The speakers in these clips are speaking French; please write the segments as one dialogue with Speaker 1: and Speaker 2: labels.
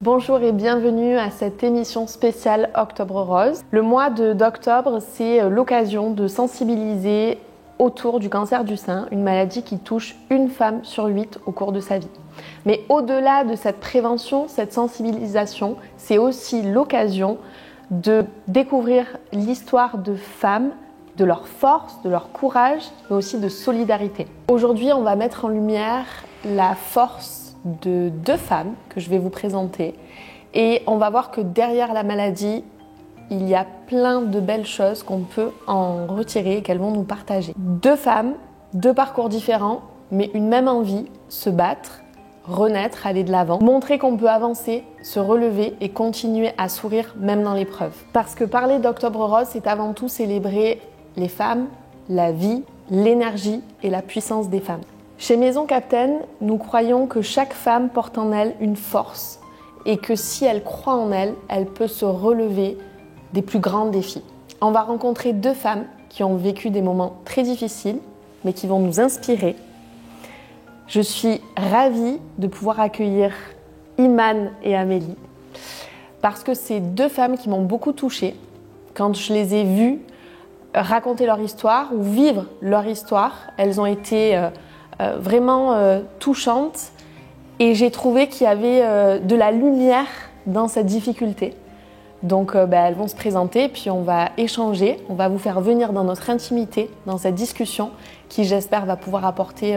Speaker 1: Bonjour et bienvenue à cette émission spéciale Octobre Rose. Le mois d'octobre, c'est l'occasion de sensibiliser autour du cancer du sein, une maladie qui touche une femme sur 8 au cours de sa vie. Mais au-delà de cette prévention, cette sensibilisation, c'est aussi l'occasion de découvrir l'histoire de femmes, de leur force, de leur courage, mais aussi de solidarité. Aujourd'hui, on va mettre en lumière la force de deux femmes que je vais vous présenter et on va voir que derrière la maladie, il y a plein de belles choses qu'on peut en retirer et qu'elles vont nous partager. Deux femmes, deux parcours différents, mais une même envie, se battre, renaître, aller de l'avant, montrer qu'on peut avancer, se relever et continuer à sourire même dans l'épreuve. Parce que parler d'Octobre Rose, c'est avant tout célébrer les femmes, la vie, l'énergie et la puissance des femmes. Chez Maison Captain, nous croyons que chaque femme porte en elle une force et que si elle croit en elle, elle peut se relever des plus grands défis. On va rencontrer deux femmes qui ont vécu des moments très difficiles, mais qui vont nous inspirer. Je suis ravie de pouvoir accueillir Imane et Amélie parce que c'est deux femmes qui m'ont beaucoup touchée quand je les ai vues raconter leur histoire ou vivre leur histoire. Elles ont été vraiment touchante et j'ai trouvé qu'il y avait de la lumière dans cette difficulté. Donc elles vont se présenter puis on va échanger, on va vous faire venir dans notre intimité, dans cette discussion qui j'espère va pouvoir apporter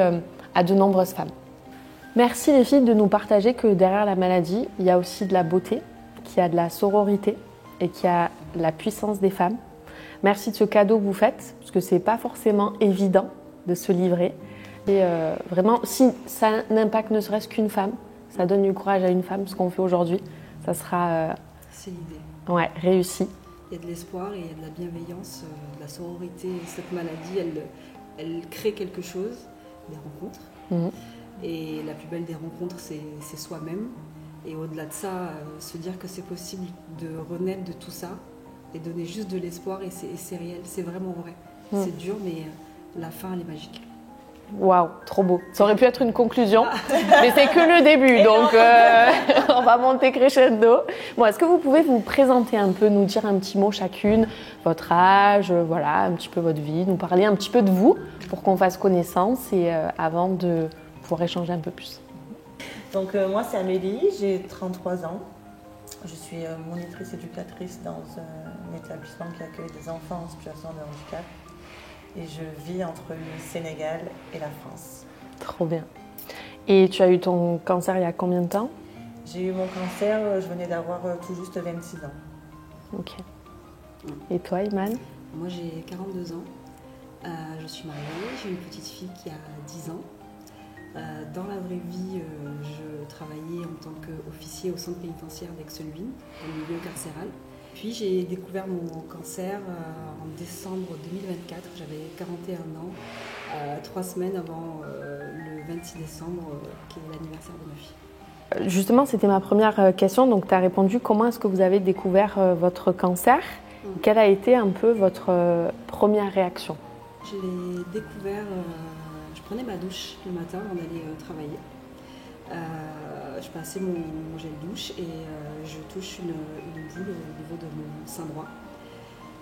Speaker 1: à de nombreuses femmes. Merci les filles de nous partager que derrière la maladie, il y a aussi de la beauté, qu'il y a de la sororité et qu'il y a la puissance des femmes. Merci de ce cadeau que vous faites, parce que c'est pas forcément évident de se livrer. Et vraiment, si ça n'impacte ne serait-ce qu'une femme, ça donne du courage à une femme, ce qu'on fait aujourd'hui, ça sera
Speaker 2: c'est l'idée.
Speaker 1: Ouais, réussi.
Speaker 2: Il y a de l'espoir et il y a de la bienveillance, de la sororité. Cette maladie, elle crée quelque chose, des rencontres. Et la plus belle des rencontres, c'est soi-même. Et au-delà de ça, se dire que c'est possible de renaître de tout ça et donner juste de l'espoir et c'est réel, c'est vraiment vrai. C'est dur, mais la fin, elle est magique.
Speaker 1: Waouh, trop beau. Ça aurait pu être une conclusion, mais c'est que le début, donc on va monter crescendo. Bon, est-ce que vous pouvez vous présenter un peu, nous dire un petit mot chacune, votre âge, voilà, un petit peu votre vie, nous parler un petit peu de vous pour qu'on fasse connaissance et avant de pouvoir échanger un peu plus.
Speaker 3: Donc moi c'est Amélie, j'ai 33 ans. Je suis monitrice éducatrice dans un établissement qui accueille des enfants en situation de handicap. Et je vis entre le Sénégal et la France.
Speaker 1: Trop bien. Et tu as eu ton cancer il y a combien de temps?
Speaker 3: J'ai eu mon cancer, je venais d'avoir tout juste 26 ans.
Speaker 1: Ok. Et toi, Imane?
Speaker 2: Moi j'ai 42 ans. Je suis mariée, j'ai une petite fille qui a 10 ans. Dans la vraie vie, je travaillais en tant qu'officier au centre pénitentiaire d'Aix-Luynes, au milieu carcéral. Puis j'ai découvert mon cancer en décembre 2024, j'avais 41 ans, 3 semaines avant le 26 décembre, qui est l'anniversaire de ma fille.
Speaker 1: Justement, c'était ma première question, donc tu as répondu comment est-ce que vous avez découvert votre cancer? Quelle a été un peu votre première réaction?
Speaker 2: Je l'ai découvert, je prenais ma douche le matin avant d'aller travailler. Je passais mon gel douche et je touche une boule au niveau de mon sein droit.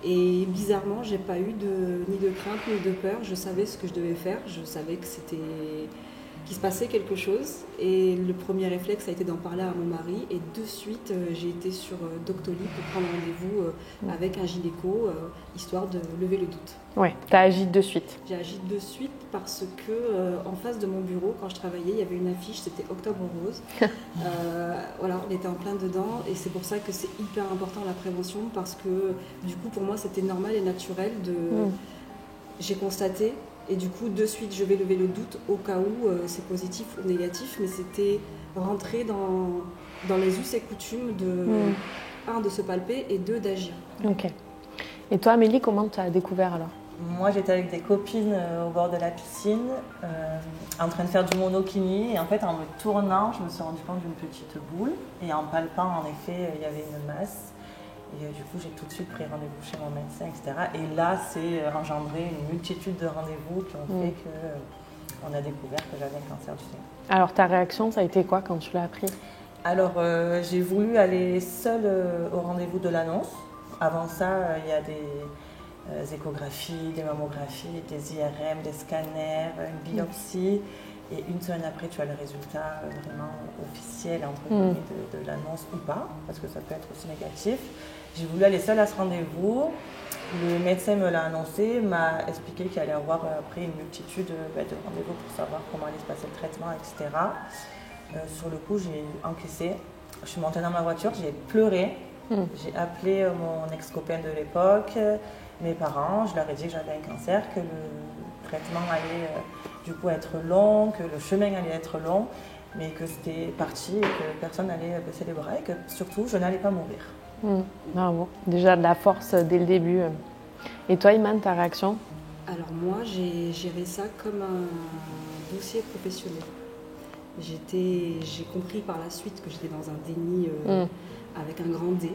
Speaker 2: Et bizarrement, j'ai pas eu ni de crainte ni de peur. Je savais ce que je devais faire. Je savais qu'il se passait quelque chose. Et le premier réflexe a été d'en parler à mon mari. Et de suite, j'ai été sur Doctolib pour prendre rendez-vous avec un gynéco, histoire de lever le doute.
Speaker 1: Ouais, tu as agi de suite.
Speaker 2: J'ai agi de suite parce que en face de mon bureau, quand je travaillais, il y avait une affiche, c'était Octobre Rose. Voilà, on était en plein dedans et c'est pour ça que c'est hyper important la prévention parce que du coup pour moi c'était normal et naturel J'ai constaté et du coup de suite je vais lever le doute au cas où c'est positif ou négatif, mais c'était rentrer dans les us et coutumes de se palper et d'agir.
Speaker 1: Ok. Et toi Amélie, comment tu as découvert alors?
Speaker 3: Moi j'étais avec des copines au bord de la piscine en train de faire du monokini et en fait en me tournant je me suis rendu compte d'une petite boule et en palpant en effet il y avait une masse et du coup j'ai tout de suite pris rendez-vous chez mon médecin, etc. Et là c'est engendré une multitude de rendez-vous qui ont fait qu'on a découvert que j'avais un cancer du sein.
Speaker 1: Alors ta réaction ça a été quoi quand tu l'as appris?
Speaker 3: Alors, j'ai voulu aller seule au rendez-vous de l'annonce. Avant ça, il y a des échographies, des mammographies, des IRM, des scanners, une biopsie. Et une semaine après, tu as le résultat vraiment officiel entre guillemets, de l'annonce ou pas, parce que ça peut être aussi négatif. J'ai voulu aller seule à ce rendez-vous. Le médecin me l'a annoncé, m'a expliqué qu'il allait avoir après une multitude de rendez-vous pour savoir comment allait se passer le traitement, etc. Sur le coup, j'ai encaissé. Je suis montée dans ma voiture, j'ai pleuré. J'ai appelé mon ex-copain de l'époque, mes parents. Je leur ai dit que j'avais un cancer, que le traitement allait du coup être long, que le chemin allait être long, mais que c'était parti et que personne n'allait baisser les bras et que surtout, je n'allais pas mourir.
Speaker 1: Bravo. Déjà de la force dès le début. Et toi, Iman, ta réaction?
Speaker 2: Alors moi, j'ai géré ça comme un dossier professionnel. J'ai compris par la suite que j'étais dans un déni avec un grand D.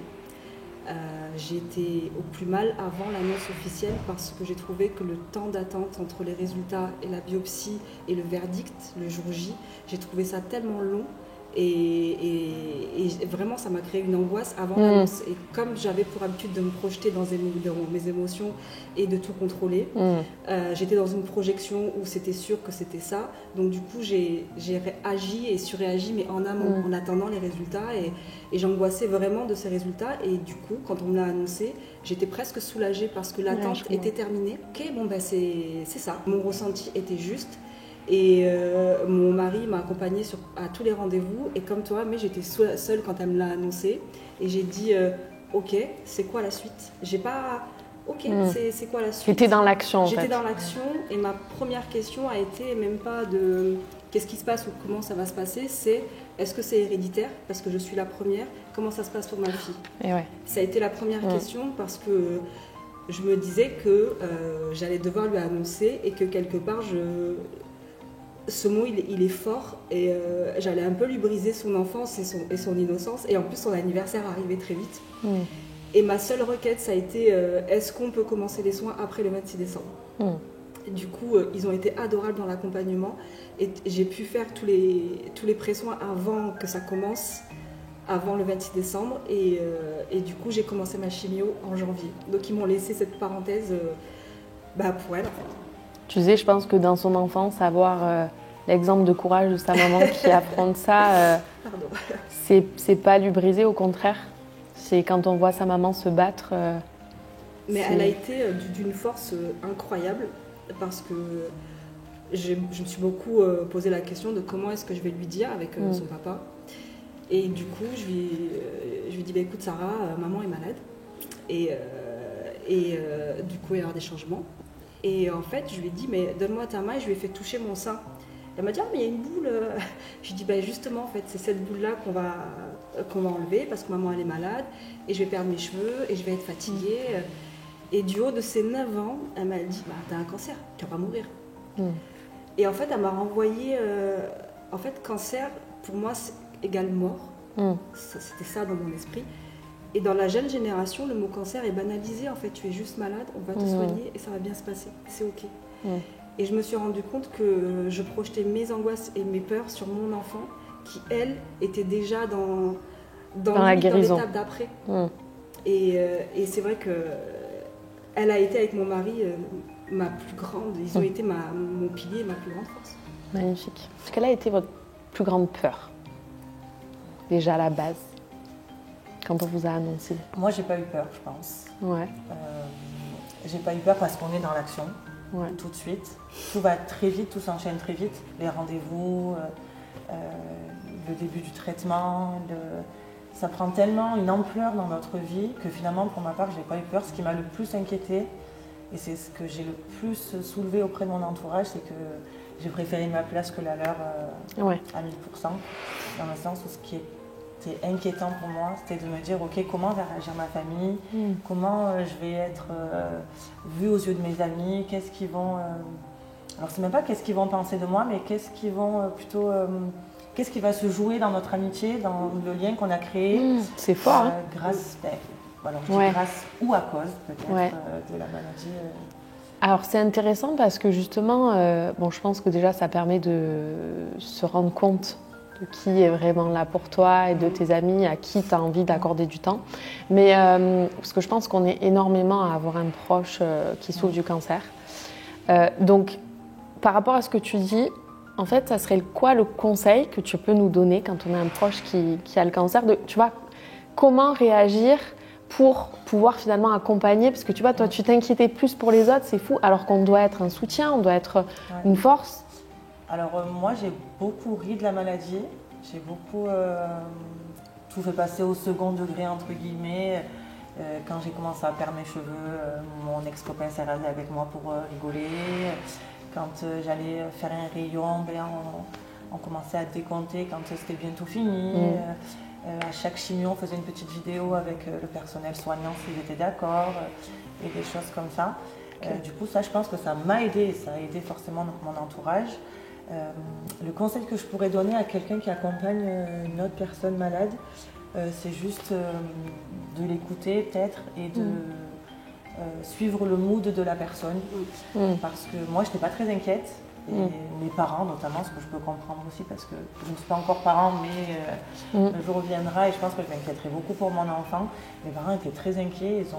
Speaker 2: J'étais au plus mal avant l'annonce officielle parce que j'ai trouvé que le temps d'attente entre les résultats et la biopsie et le verdict, le jour J, j'ai trouvé ça tellement long et vraiment ça m'a créé une angoisse avant l'annonce. Et comme j'avais pour habitude de me projeter dans mes émotions et de tout contrôler, j'étais dans une projection où c'était sûr que c'était ça. Donc du coup j'ai agi et surréagi mais en amont, en attendant les résultats et j'angoissais vraiment de ces résultats. Et du coup quand on me l'a annoncé, j'étais presque soulagée parce que l'attente était terminée. Ok, bon ben c'est ça. Mon ressenti était juste. Et mon mari m'a accompagnée à tous les rendez-vous. Et comme toi, mais j'étais seule quand elle me l'a annoncé. Et j'ai dit, ok, c'est quoi la suite? J'ai pas, ok, c'est quoi la suite?
Speaker 1: J'étais dans l'action en fait.
Speaker 2: J'étais dans l'action et ma première question a été même pas de qu'est-ce qui se passe ou comment ça va se passer, c'est est-ce que c'est héréditaire? Parce que je suis la première. Comment ça se passe pour ma fille?
Speaker 1: Et ouais.
Speaker 2: Ça a été la première question parce que je me disais que j'allais devoir lui annoncer et que quelque part ce mot il est fort et j'allais un peu lui briser son enfance et son innocence et en plus son anniversaire arrivait très vite. Et ma seule requête ça a été est-ce qu'on peut commencer les soins après le 26 décembre. Et du coup ils ont été adorables dans l'accompagnement et j'ai pu faire tous les pré-soins avant que ça commence, avant le 26 décembre et du coup j'ai commencé ma chimio en janvier. Donc ils m'ont laissé cette parenthèse pour elle en fait.
Speaker 1: Tu sais, je pense que dans son enfance, avoir l'exemple de courage de sa maman qui affronte ça, c'est pas lui briser, au contraire. C'est quand on voit sa maman se battre.
Speaker 2: Mais elle a été d'une force incroyable parce que je me suis beaucoup posé la question de comment est-ce que je vais lui dire avec son papa. Et du coup, je lui dis écoute Sarah, maman est malade et du coup il va y avoir des changements. Et en fait, je lui ai dit, mais donne-moi ta main et je lui ai fait toucher mon sein. Elle m'a dit, mais il y a une boule. Je lui ai dit, justement, en fait, c'est cette boule-là qu'on va enlever parce que maman, elle est malade et je vais perdre mes cheveux et je vais être fatiguée. Et du haut de ses 9 ans, elle m'a dit, t'as un cancer, tu vas pas mourir. Et en fait, elle m'a renvoyé, en fait, cancer, pour moi, c'est égal mort. C'était ça dans mon esprit. Et dans la jeune génération, le mot cancer est banalisé. En fait, tu es juste malade, on va te soigner et ça va bien se passer. C'est OK. Et je me suis rendu compte que je projetais mes angoisses et mes peurs sur mon enfant qui, elle, était déjà dans
Speaker 1: la guérison.
Speaker 2: Dans l'étape d'après. Et c'est vrai qu'elle a été avec mon mari ma plus grande. Ils ont été mon pilier et ma plus grande force.
Speaker 1: Magnifique. Quelle a été votre plus grande peur? Déjà à la base. Quand on vous a annoncé?
Speaker 3: Moi, j'ai pas eu peur, je pense.
Speaker 1: Ouais.
Speaker 3: J'ai pas eu peur parce qu'on est dans l'action, tout de suite. Tout va très vite, tout s'enchaîne très vite. Les rendez-vous, le début du traitement, ça prend tellement une ampleur dans notre vie que finalement, pour ma part, j'ai pas eu peur. Ce qui m'a le plus inquiété, et c'est ce que j'ai le plus soulevé auprès de mon entourage, c'est que j'ai préféré ma place que la leur à 1000%. Dans le sens où ce qui était inquiétant pour moi, c'était de me dire ok, comment va réagir ma famille, comment je vais être vue aux yeux de mes amis, qu'est-ce qu'ils vont alors c'est même pas qu'est-ce qu'ils vont penser de moi, mais qu'est-ce qu'ils vont plutôt qu'est-ce qui va se jouer dans notre amitié, dans le lien qu'on a créé.
Speaker 1: C'est fort
Speaker 3: grâce grâce ou à cause peut-être de la maladie.
Speaker 1: Alors c'est intéressant parce que justement je pense que déjà ça permet de se rendre compte de qui est vraiment là pour toi et de tes amis à qui tu as envie d'accorder du temps. Mais parce que je pense qu'on est énormément à avoir un proche qui souffre du cancer. Donc, par rapport à ce que tu dis, en fait, ça serait quoi le conseil que tu peux nous donner quand on a un proche qui a le cancer tu vois, comment réagir pour pouvoir finalement accompagner, parce que tu vois, toi, tu t'inquiétais plus pour les autres, c'est fou, alors qu'on doit être un soutien, on doit être une force.
Speaker 3: Alors moi, j'ai beaucoup ri de la maladie, j'ai beaucoup tout fait passer au second degré, entre guillemets. Quand j'ai commencé à perdre mes cheveux, mon ex-copain s'est rasé avec moi pour rigoler. Quand j'allais faire un rayon, on commençait à décompter quand c'était bientôt fini. À chaque chimio, on faisait une petite vidéo avec le personnel soignant s'ils étaient d'accord et des choses comme ça. Okay. Du coup, ça, je pense que ça m'a aidé, ça a aidé forcément mon entourage. Le conseil que je pourrais donner à quelqu'un qui accompagne une autre personne malade, c'est juste de l'écouter peut-être et de suivre le mood de la personne. Parce que moi, je n'étais pas très inquiète. Et mes parents notamment, ce que je peux comprendre aussi parce que je ne suis pas encore parent, mais le jour viendra et je pense que je m'inquiéterai beaucoup pour mon enfant. Mes parents étaient très inquiets, ils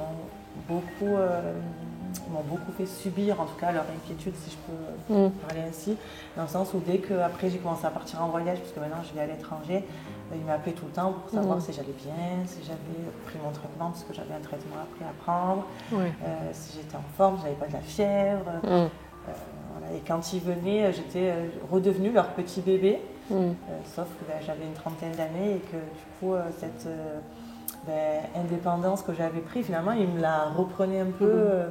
Speaker 3: m'ont beaucoup fait subir en tout cas leur inquiétude, si je peux parler ainsi, dans le sens où dès que après j'ai commencé à partir en voyage, puisque maintenant je vais à l'étranger, ils m'appelaient tout le temps pour savoir si j'allais bien, si j'avais pris mon traitement, parce que j'avais un traitement après à prendre, si j'étais en forme, si j'avais pas de la fièvre. Et quand ils venaient, j'étais redevenue leur petit bébé, sauf que j'avais une trentaine d'années et que du coup, cette indépendance que j'avais prise, finalement, ils me la reprenaient un peu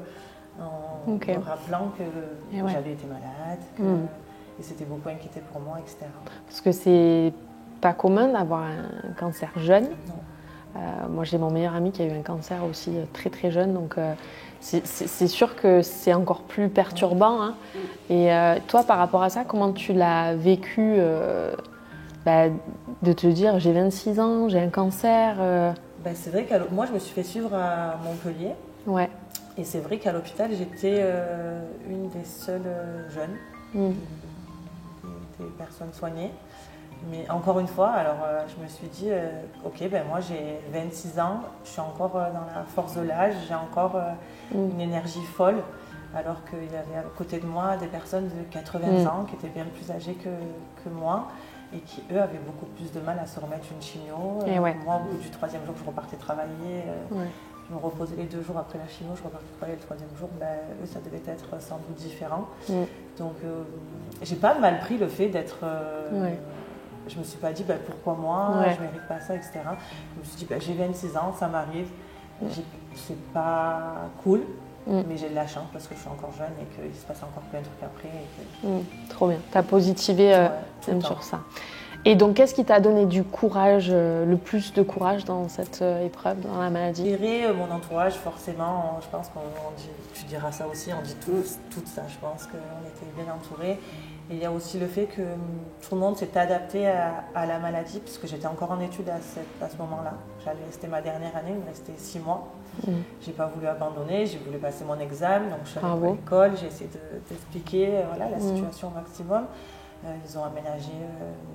Speaker 3: en me rappelant que j'avais été malade, et c'était beaucoup inquiété pour moi, etc.
Speaker 1: Parce que c'est pas commun d'avoir un cancer jeune. Moi, j'ai mon meilleur ami qui a eu un cancer aussi très très jeune, donc c'est sûr que c'est encore plus perturbant. Hein. Et toi, par rapport à ça, comment tu l'as vécu de te dire j'ai 26 ans, j'ai un cancer
Speaker 3: C'est vrai que moi, je me suis fait suivre à Montpellier.
Speaker 1: Ouais.
Speaker 3: Et c'est vrai qu'à l'hôpital, j'étais une des seules jeunes des personnes soignées. Mais encore une fois, alors je me suis dit, ok, moi j'ai 26 ans, je suis encore dans la force de l'âge, j'ai encore une énergie folle, alors qu'il y avait à côté de moi des personnes de 80 ans qui étaient bien plus âgées que moi et qui, eux, avaient beaucoup plus de mal à se remettre une chimio. Moi, au bout du 3e jour, je repartais travailler, je me reposais les 2 jours après la chimio, je repartais travailler le 3e jour, eux, ça devait être sans doute différent. Donc, j'ai pas mal pris le fait d'être... Je ne me suis pas dit pourquoi moi, je ne mérite pas ça, etc. Je me suis dit j'ai 26 ans, ça m'arrive, c'est pas cool, mais j'ai de la chance parce que je suis encore jeune et qu'il se passe encore plein de trucs après.
Speaker 1: Trop bien, tu as positivé même sur ça. Et donc, qu'est-ce qui t'a donné du courage, le plus de courage dans cette épreuve, dans la maladie ?
Speaker 3: Je dirais mon entourage, forcément, je pense qu'on dit, tu diras ça aussi, on dit tout ça, je pense qu'on était bien entourés. Et il y a aussi le fait que tout le monde s'est adapté à la maladie, puisque j'étais encore en études à ce moment-là. C'était ma dernière année, il me restait 6 mois. Je n'ai pas voulu abandonner, j'ai voulu passer mon examen, donc je suis allée à l'école, j'ai essayé d'expliquer la situation au maximum. Ils ont aménagé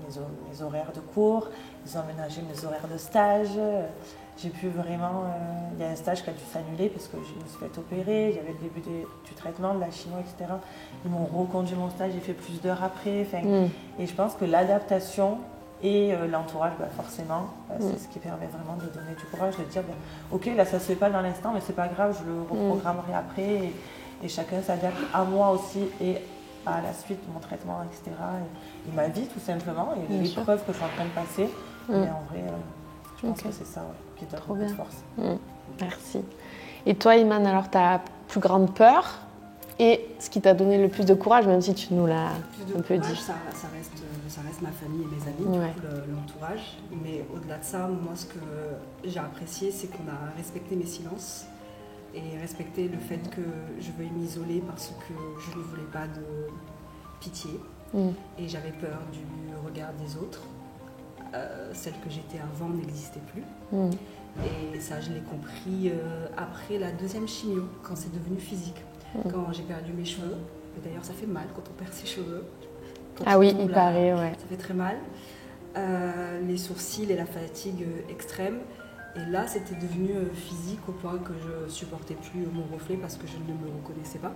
Speaker 3: mes horaires de cours, ils ont aménagé mes horaires de stage. J'ai pu vraiment... il y a un stage qui a dû s'annuler parce que je me suis fait opérer, il y avait le début du traitement, de la chimio, etc. Ils m'ont reconduit mon stage, j'ai fait plus d'heures après. Et je pense que l'adaptation et l'entourage, forcément, c'est ce qui permet vraiment de donner du courage, de dire, ok, là ça ne se fait pas dans l'instant, mais c'est pas grave, je le reprogrammerai après. Et chacun s'adapte à moi aussi et à la suite de mon traitement, etc. Et ma vie, tout simplement, et l'épreuve que je suis en train de passer. Mais en vrai, je pense que c'est ça qui donne beaucoup de force.
Speaker 1: Merci. Et toi, Iman, alors ta plus grande peur et ce qui t'a donné le plus de courage, même si tu nous l'as un peu dit.
Speaker 2: Ça reste ma famille et mes amis, du coup, l'entourage. Mais au-delà de ça, moi, ce que j'ai apprécié, c'est qu'on a respecté mes silences et respecté le fait que je veuille m'isoler parce que je ne voulais pas de pitié. Et j'avais peur du regard des autres. Celle que j'étais avant n'existait plus. Et ça, je l'ai compris après la 2e chimio, quand c'est devenu physique. Quand j'ai perdu mes cheveux. Et d'ailleurs, ça fait mal quand on perd ses cheveux.
Speaker 1: Il paraît,
Speaker 2: Ça fait très mal. les sourcils et la fatigue extrême. Et là, c'était devenu physique au point que je supportais plus mon reflet parce que je ne me reconnaissais pas.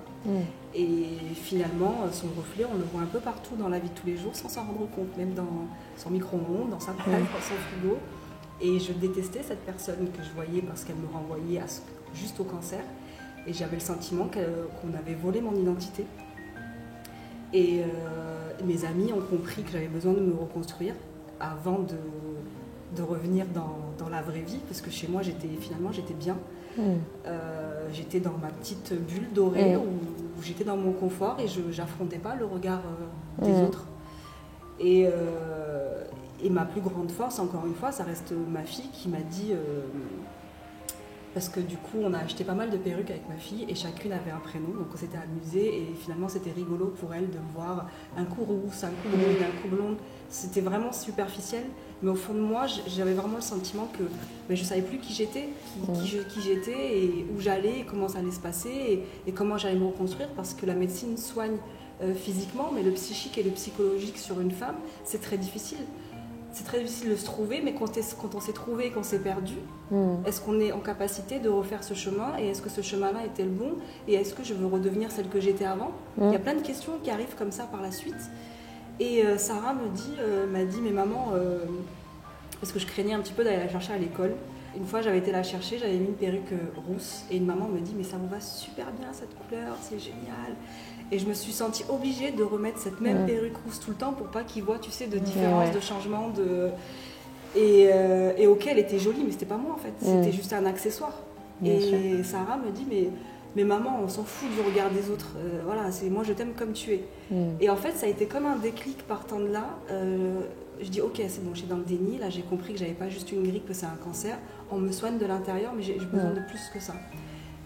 Speaker 2: Et finalement, son reflet, on le voit un peu partout dans la vie de tous les jours sans s'en rendre compte, même dans son micro-ondes, dans sa poêle, dans son frigo. Et je détestais cette personne que je voyais parce qu'elle me renvoyait juste au cancer. Et j'avais le sentiment qu'on avait volé mon identité. Et mes amis ont compris que j'avais besoin de me reconstruire avant de revenir dans la vraie vie, parce que chez moi, j'étais bien. J'étais dans ma petite bulle dorée où j'étais dans mon confort et je n'affrontais pas le regard des autres. Et ma plus grande force, encore une fois, ça reste ma fille qui m'a dit... parce que du coup, on a acheté pas mal de perruques avec ma fille et chacune avait un prénom, donc on s'était amusé et finalement c'était rigolo pour elle de me voir un coup rousse, un coup brune, un coup blonde. C'était vraiment superficiel, mais au fond de moi, j'avais vraiment le sentiment que je ne savais plus qui j'étais, qui j'étais et où j'allais, et comment ça allait se passer et comment j'allais me reconstruire, parce que la médecine soigne physiquement, mais le psychique et le psychologique sur une femme, c'est très difficile. C'est très difficile de se trouver, mais quand on s'est trouvé et qu'on s'est perdu, est-ce qu'on est en capacité de refaire ce chemin? Et est-ce que ce chemin-là était le bon? Et est-ce que je veux redevenir celle que j'étais avant? Il y a plein de questions qui arrivent comme ça par la suite. Et Sarah m'a dit, mais maman, parce que je craignais un petit peu d'aller la chercher à l'école. Une fois, j'avais été la chercher, j'avais mis une perruque rousse. Et une maman me dit, mais ça vous va super bien cette couleur, c'est génial. Et je me suis sentie obligée de remettre cette même perruque rousse tout le temps pour pas qu'ils voient, tu sais, de différence, de changement. Et ok, elle était jolie, mais c'était pas moi en fait. C'était juste un accessoire. Bien sûr. Sarah me dit, mais maman, on s'en fout du regard des autres. Voilà, moi je t'aime comme tu es. Et en fait, ça a été comme un déclic partant de là. Je dis, ok, c'est bon, j'étais dans le déni. Là, j'ai compris que j'avais pas juste une grippe, que c'est un cancer. On me soigne de l'intérieur, mais j'ai besoin de plus que ça.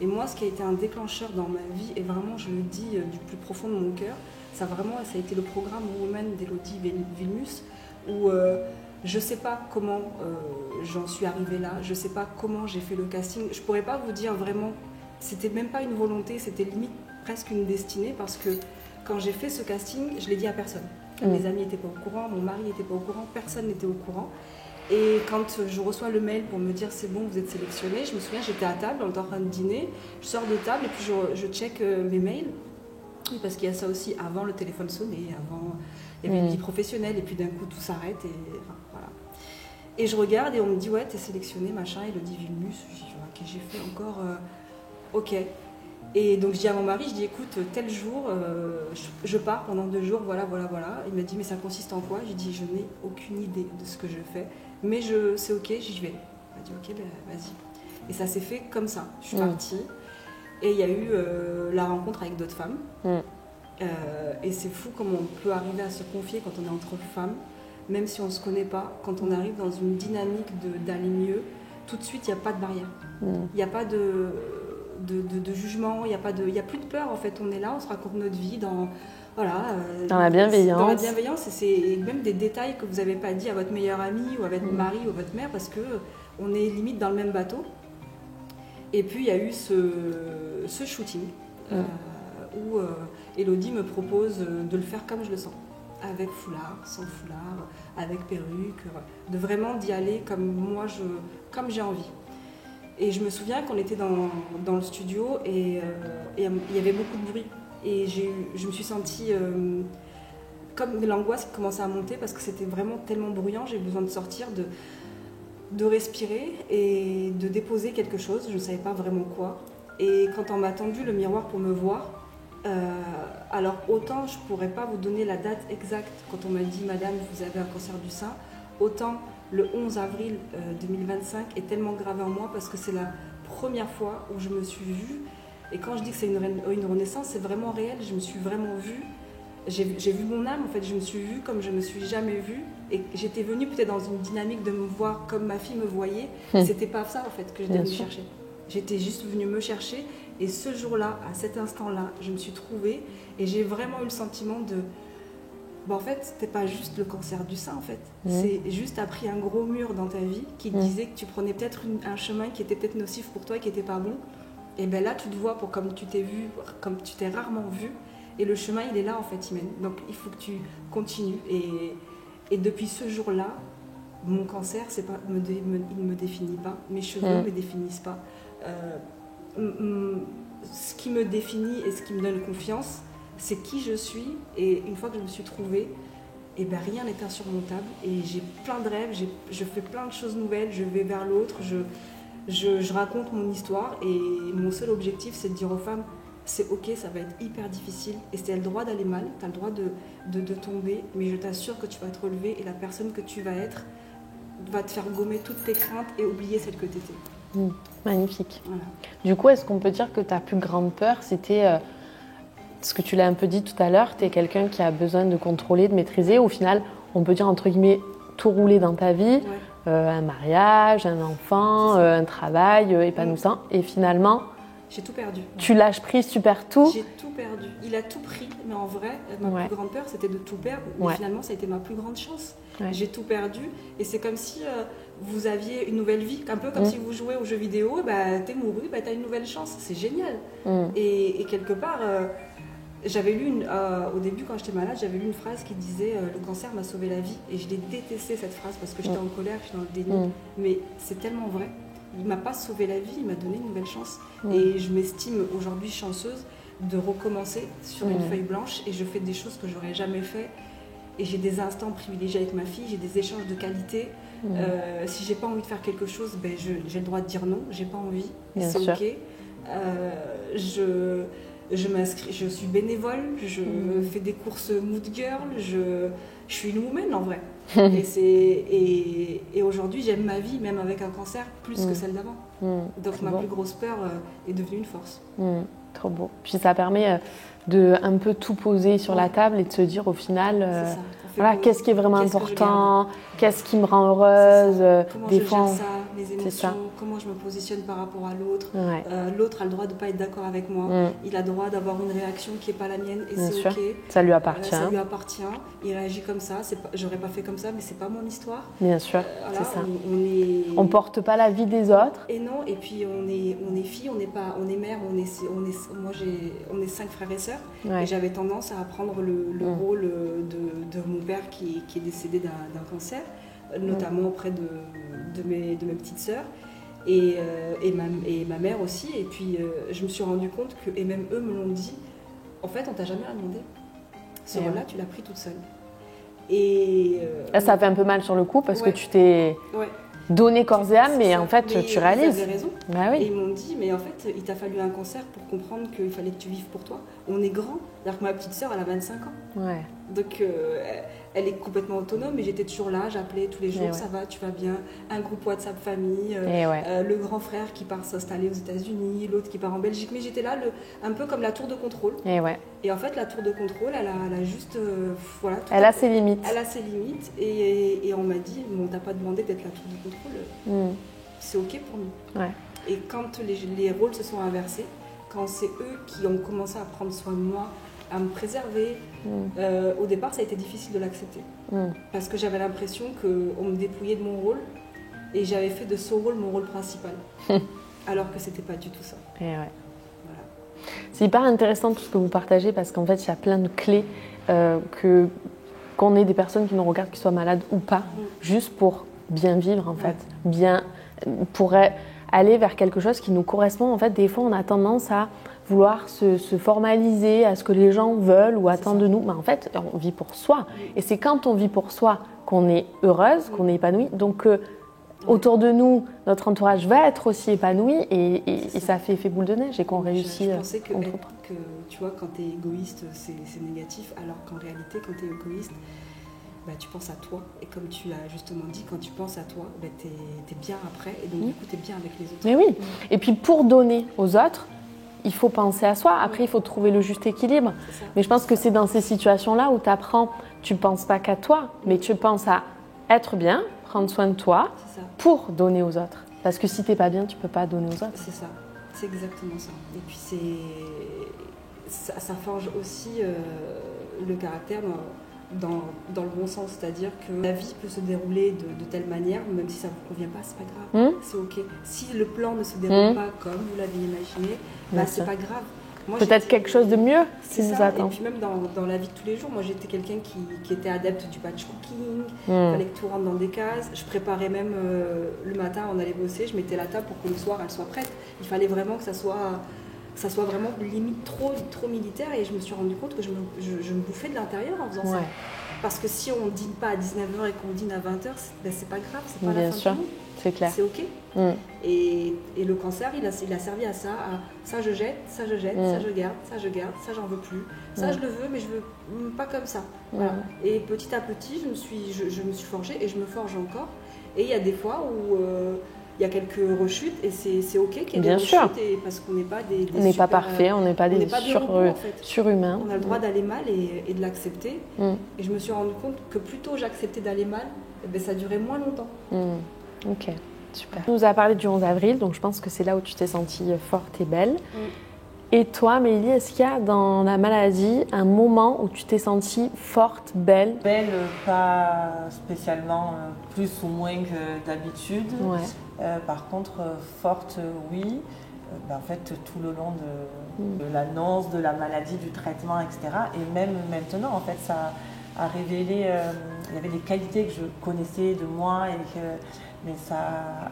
Speaker 2: Et moi, ce qui a été un déclencheur dans ma vie, et vraiment, je le dis du plus profond de mon cœur, ça a été le programme Woman d'Elodie Vilmus, où je ne sais pas comment j'en suis arrivée là, je ne sais pas comment j'ai fait le casting. Je ne pourrais pas vous dire vraiment, c'était même pas une volonté, c'était limite presque une destinée, parce que quand j'ai fait ce casting, je ne l'ai dit à personne. Mes amis n'étaient pas au courant, mon mari n'était pas au courant, personne n'était au courant. Et quand je reçois le mail pour me dire c'est bon, vous êtes sélectionné, je me souviens, j'étais à table, on était en train de dîner, je sors de table et puis je check mes mails. Oui, parce qu'il y a ça aussi, avant le téléphone sonnait, avant il y avait une vie professionnelle et puis d'un coup tout s'arrête et enfin, voilà. Et je regarde et on me dit ouais, t'es sélectionné, machin, Elodie Vilmus. Je dis ok, j'ai fait encore ok. Et donc je dis à mon mari, je dis écoute, tel jour, je pars pendant 2 jours, voilà. Il m'a dit mais ça consiste en quoi? J'ai dit je n'ai aucune idée de ce que je fais. Mais c'est ok, j'y vais. Il m'a dit ok, ben vas-y. Et ça s'est fait comme ça. Je suis partie et il y a eu la rencontre avec d'autres femmes. Et c'est fou comment on peut arriver à se confier quand on est entre femmes, même si on ne se connaît pas. Quand on arrive dans une dynamique d'aller mieux, tout de suite il n'y a pas de barrière. Il n'y a pas de jugement, il n'y a plus de peur en fait. On est là, on se raconte notre vie dans la bienveillance. Dans la bienveillance, et c'est même des détails que vous n'avez pas dit à votre meilleur ami ou à votre mari ou à votre mère parce qu'on est limite dans le même bateau. Et puis il y a eu ce shooting où Elodie me propose de le faire comme je le sens, avec foulard, sans foulard, avec perruque, de vraiment d'y aller comme comme j'ai envie. Et je me souviens qu'on était dans le studio et il y avait beaucoup de bruit. Et je me suis sentie comme l'angoisse qui commençait à monter parce que c'était vraiment tellement bruyant. J'ai besoin de sortir, de respirer et de déposer quelque chose. Je ne savais pas vraiment quoi. Et quand on m'a tendu le miroir pour me voir, alors autant je ne pourrais pas vous donner la date exacte quand on m'a dit « Madame, vous avez un cancer du sein », autant le 11 avril 2025 est tellement gravé en moi parce que c'est la première fois où je me suis vue. Et quand je dis que c'est une renaissance, c'est vraiment réel. Je me suis vraiment vue. J'ai vu mon âme, en fait. Je me suis vue comme je ne me suis jamais vue. Et j'étais venue peut-être dans une dynamique de me voir comme ma fille me voyait. C'était pas ça, en fait, que j'étais venue chercher. J'étais juste venue me chercher. Et ce jour-là, à cet instant-là, je me suis trouvée. Et j'ai vraiment eu le sentiment de... Bon, en fait, c'était pas juste le cancer du sein, en fait. C'est juste, t'as pris un gros mur dans ta vie qui disait que tu prenais peut-être un chemin qui était peut-être nocif pour toi, qui n'était pas bon. Et bien là, tu te vois pour comme tu t'es vu, comme tu t'es rarement vu. Et le chemin, il est là, en fait, il mène. Donc, il faut que tu continues. Et depuis ce jour-là, mon cancer, il ne me définit pas. Mes cheveux ne me définissent pas. Ce qui me définit et ce qui me donne confiance, c'est qui je suis. Et une fois que je me suis trouvée, et ben rien n'est insurmontable. Et j'ai plein de rêves, je fais plein de choses nouvelles, je vais vers l'autre, je raconte mon histoire. Et mon seul objectif, c'est de dire aux femmes, c'est ok, ça va être hyper difficile. Et c'est le droit d'aller mal, tu as le droit de tomber. Mais je t'assure que tu vas te relever et la personne que tu vas être va te faire gommer toutes tes craintes et oublier celle que tu étais.
Speaker 1: Magnifique.
Speaker 2: Voilà.
Speaker 1: Du coup, est-ce qu'on peut dire que ta plus grande peur, c'était ce que tu l'as un peu dit tout à l'heure, tu es quelqu'un qui a besoin de contrôler, de maîtriser. Au final, on peut dire entre guillemets tout rouler dans ta vie, un mariage, un enfant, un travail épanouissant. Et finalement,
Speaker 2: j'ai tout perdu.
Speaker 1: Tu lâches prise, tu perds tout.
Speaker 2: J'ai tout perdu. Il a tout pris, mais en vrai, ma plus grande peur, c'était de tout perdre. Mais finalement, ça a été ma plus grande chance. J'ai tout perdu. Et c'est comme si vous aviez une nouvelle vie. Un peu comme si vous jouez aux jeux vidéo, bah, t'es mouru, bah, t'as une nouvelle chance. C'est génial. Et quelque part, j'avais lu, au début, quand j'étais malade, j'avais lu une phrase qui disait « Le cancer m'a sauvé la vie ». Et je l'ai détestée, cette phrase, parce que j'étais en colère, j'étais dans le déni. Mais c'est tellement vrai. Il ne m'a pas sauvé la vie, il m'a donné une nouvelle chance. Et je m'estime aujourd'hui chanceuse de recommencer sur une feuille blanche et je fais des choses que j'aurais jamais fait. Et j'ai des instants privilégiés avec ma fille, j'ai des échanges de qualité. Si j'ai pas envie de faire quelque chose, ben j'ai le droit de dire non, j'ai pas envie, c'est ok. Je m'inscris, je suis bénévole, je fais des courses mood girl, je suis une woman en vrai. Et aujourd'hui, j'aime ma vie, même avec un cancer, plus que celle d'avant. Donc ma plus grosse peur est devenue une force.
Speaker 1: Trop beau. Puis ça permet de un peu tout poser sur la table et de se dire au final, voilà, qu'est-ce qui est vraiment important, qu'est-ce qui me rend heureuse.
Speaker 2: Comment
Speaker 1: des
Speaker 2: je
Speaker 1: fois,
Speaker 2: gère ça, les émotions, comment je me positionne par rapport à l'autre. L'autre a le droit de ne pas être d'accord avec moi. Il a le droit d'avoir une réaction qui n'est pas la mienne et c'est ok.
Speaker 1: Ça lui appartient.
Speaker 2: Ça lui appartient. Il réagit comme ça. J'aurais pas fait comme ça, mais c'est pas mon histoire.
Speaker 1: Bien sûr,
Speaker 2: voilà,
Speaker 1: c'est ça. On porte pas la vie des autres.
Speaker 2: Et non. Et puis on est filles, on est mère, on est 5 frères et sœurs. Et j'avais tendance à prendre le rôle de mon père qui est décédé d'un cancer, notamment auprès de mes petites sœurs et ma mère aussi. Et puis je me suis rendu compte que, et même eux me l'ont dit, en fait on t'a jamais demandé. Ce rôle-là, tu l'as pris toute seule. Et
Speaker 1: ça fait un peu mal sur le coup parce que tu t'es donné corps et âme, mais en fait tu réalises.
Speaker 2: Ils avaient raison.
Speaker 1: Bah oui.
Speaker 2: Et ils m'ont dit, mais en fait il t'a fallu un cancer pour comprendre qu'il fallait que tu vives pour toi. On est grand. C'est-à-dire que ma petite sœur, elle a 25 ans. Donc elle est complètement autonome, mais j'étais toujours là, j'appelais tous les jours, ça va, tu vas bien, un groupe WhatsApp famille, le grand frère qui part s'installer aux États-Unis, l'autre qui part en Belgique, mais j'étais là un peu comme la tour de contrôle. Et en fait la tour de contrôle, elle a juste
Speaker 1: elle a ses limites.
Speaker 2: Elle a ses limites et on m'a dit, on t'a pas demandé d'être la tour de contrôle, c'est ok pour nous. Et quand les rôles se sont inversés, quand c'est eux qui ont commencé à prendre soin de moi, à me préserver. Au départ, ça a été difficile de l'accepter. Parce que j'avais l'impression qu'on me dépouillait de mon rôle et j'avais fait de ce rôle mon rôle principal. Alors que c'était pas du tout ça. Voilà.
Speaker 1: C'est hyper intéressant tout ce que vous partagez parce qu'en fait, il y a plein de clés qu'on ait des personnes qui nous regardent, qui soient malades ou pas, juste pour bien vivre en fait. Bien, pour aller vers quelque chose qui nous correspond. En fait, des fois, on a tendance à vouloir se formaliser à ce que les gens veulent ou attendent de nous. Mais en fait, on vit pour soi. Et c'est quand on vit pour soi qu'on est heureuse, qu'on est épanoui. Donc, autour de nous, notre entourage va être aussi épanoui et ça fait effet boule de neige et qu'on réussit.
Speaker 2: Je pensais que tu vois, quand tu es égoïste, c'est négatif, alors qu'en réalité, quand tu es égoïste, bah, tu penses à toi. Et comme tu l'as justement dit, quand tu penses à toi, bah, tu es bien après et donc du coup, tu es bien avec les autres.
Speaker 1: Mais oui. Et puis, pour donner aux autres, il faut penser à soi. Après, il faut trouver le juste équilibre. Mais je pense que c'est dans ces situations-là où tu apprends, tu ne penses pas qu'à toi, mais tu penses à être bien, prendre soin de toi pour donner aux autres. Parce que si tu n'es pas bien, tu ne peux pas donner aux autres.
Speaker 2: C'est ça, c'est exactement ça. Et puis ça forge aussi le caractère dans le bon sens. C'est-à-dire que la vie peut se dérouler de telle manière, même si ça ne vous convient pas, c'est pas grave. C'est ok. Si le plan ne se déroule pas comme vous l'avez imaginé, bah, c'est pas grave.
Speaker 1: peut-être quelque chose de mieux
Speaker 2: C'est
Speaker 1: qui vous
Speaker 2: ça.
Speaker 1: attend.
Speaker 2: Et puis même dans la vie de tous les jours, moi j'étais quelqu'un qui était adepte du batch cooking, il fallait que tout rentre dans des cases. Je préparais même le matin, on allait bosser, je mettais la table pour que le soir elle soit prête. Il fallait vraiment que ça soit vraiment limite trop militaire, et je me suis rendu compte que je me bouffais de l'intérieur en faisant ça. Parce que si on ne dîne pas à 19h et qu'on dîne à 20h, c'est pas grave, c'est pas la fin du monde.
Speaker 1: C'est clair.
Speaker 2: C'est ok. Et le cancer, il a servi à ça. Ça je jette, ça je jette, ça je garde, ça j'en veux plus. Ça je le veux, mais je veux pas comme ça. Voilà. Et petit à petit, je me suis forgée et je me forge encore. Et il y a des fois où il y a quelques rechutes, et c'est ok qu'il y ait des rechutes, parce qu'on n'est pas
Speaker 1: on n'est pas parfait, on n'est pas des
Speaker 2: robots, en fait.
Speaker 1: surhumains.
Speaker 2: On a le droit d'aller mal et de l'accepter. Et je me suis rendu compte que plus tôt j'acceptais d'aller mal, ça durait moins longtemps.
Speaker 1: Ok, super. Tu nous as parlé du 11 avril, donc je pense que c'est là où tu t'es sentie forte et belle. Et toi, Mélie, est-ce qu'il y a dans la maladie un moment où tu t'es sentie forte, belle?
Speaker 3: Belle, pas spécialement, plus ou moins que d'habitude. Par contre, forte, oui. En fait, tout le long de l'annonce, de la maladie, du traitement, etc. Et même maintenant, en fait, ça a révélé, il y avait des qualités que je connaissais de moi, mais ça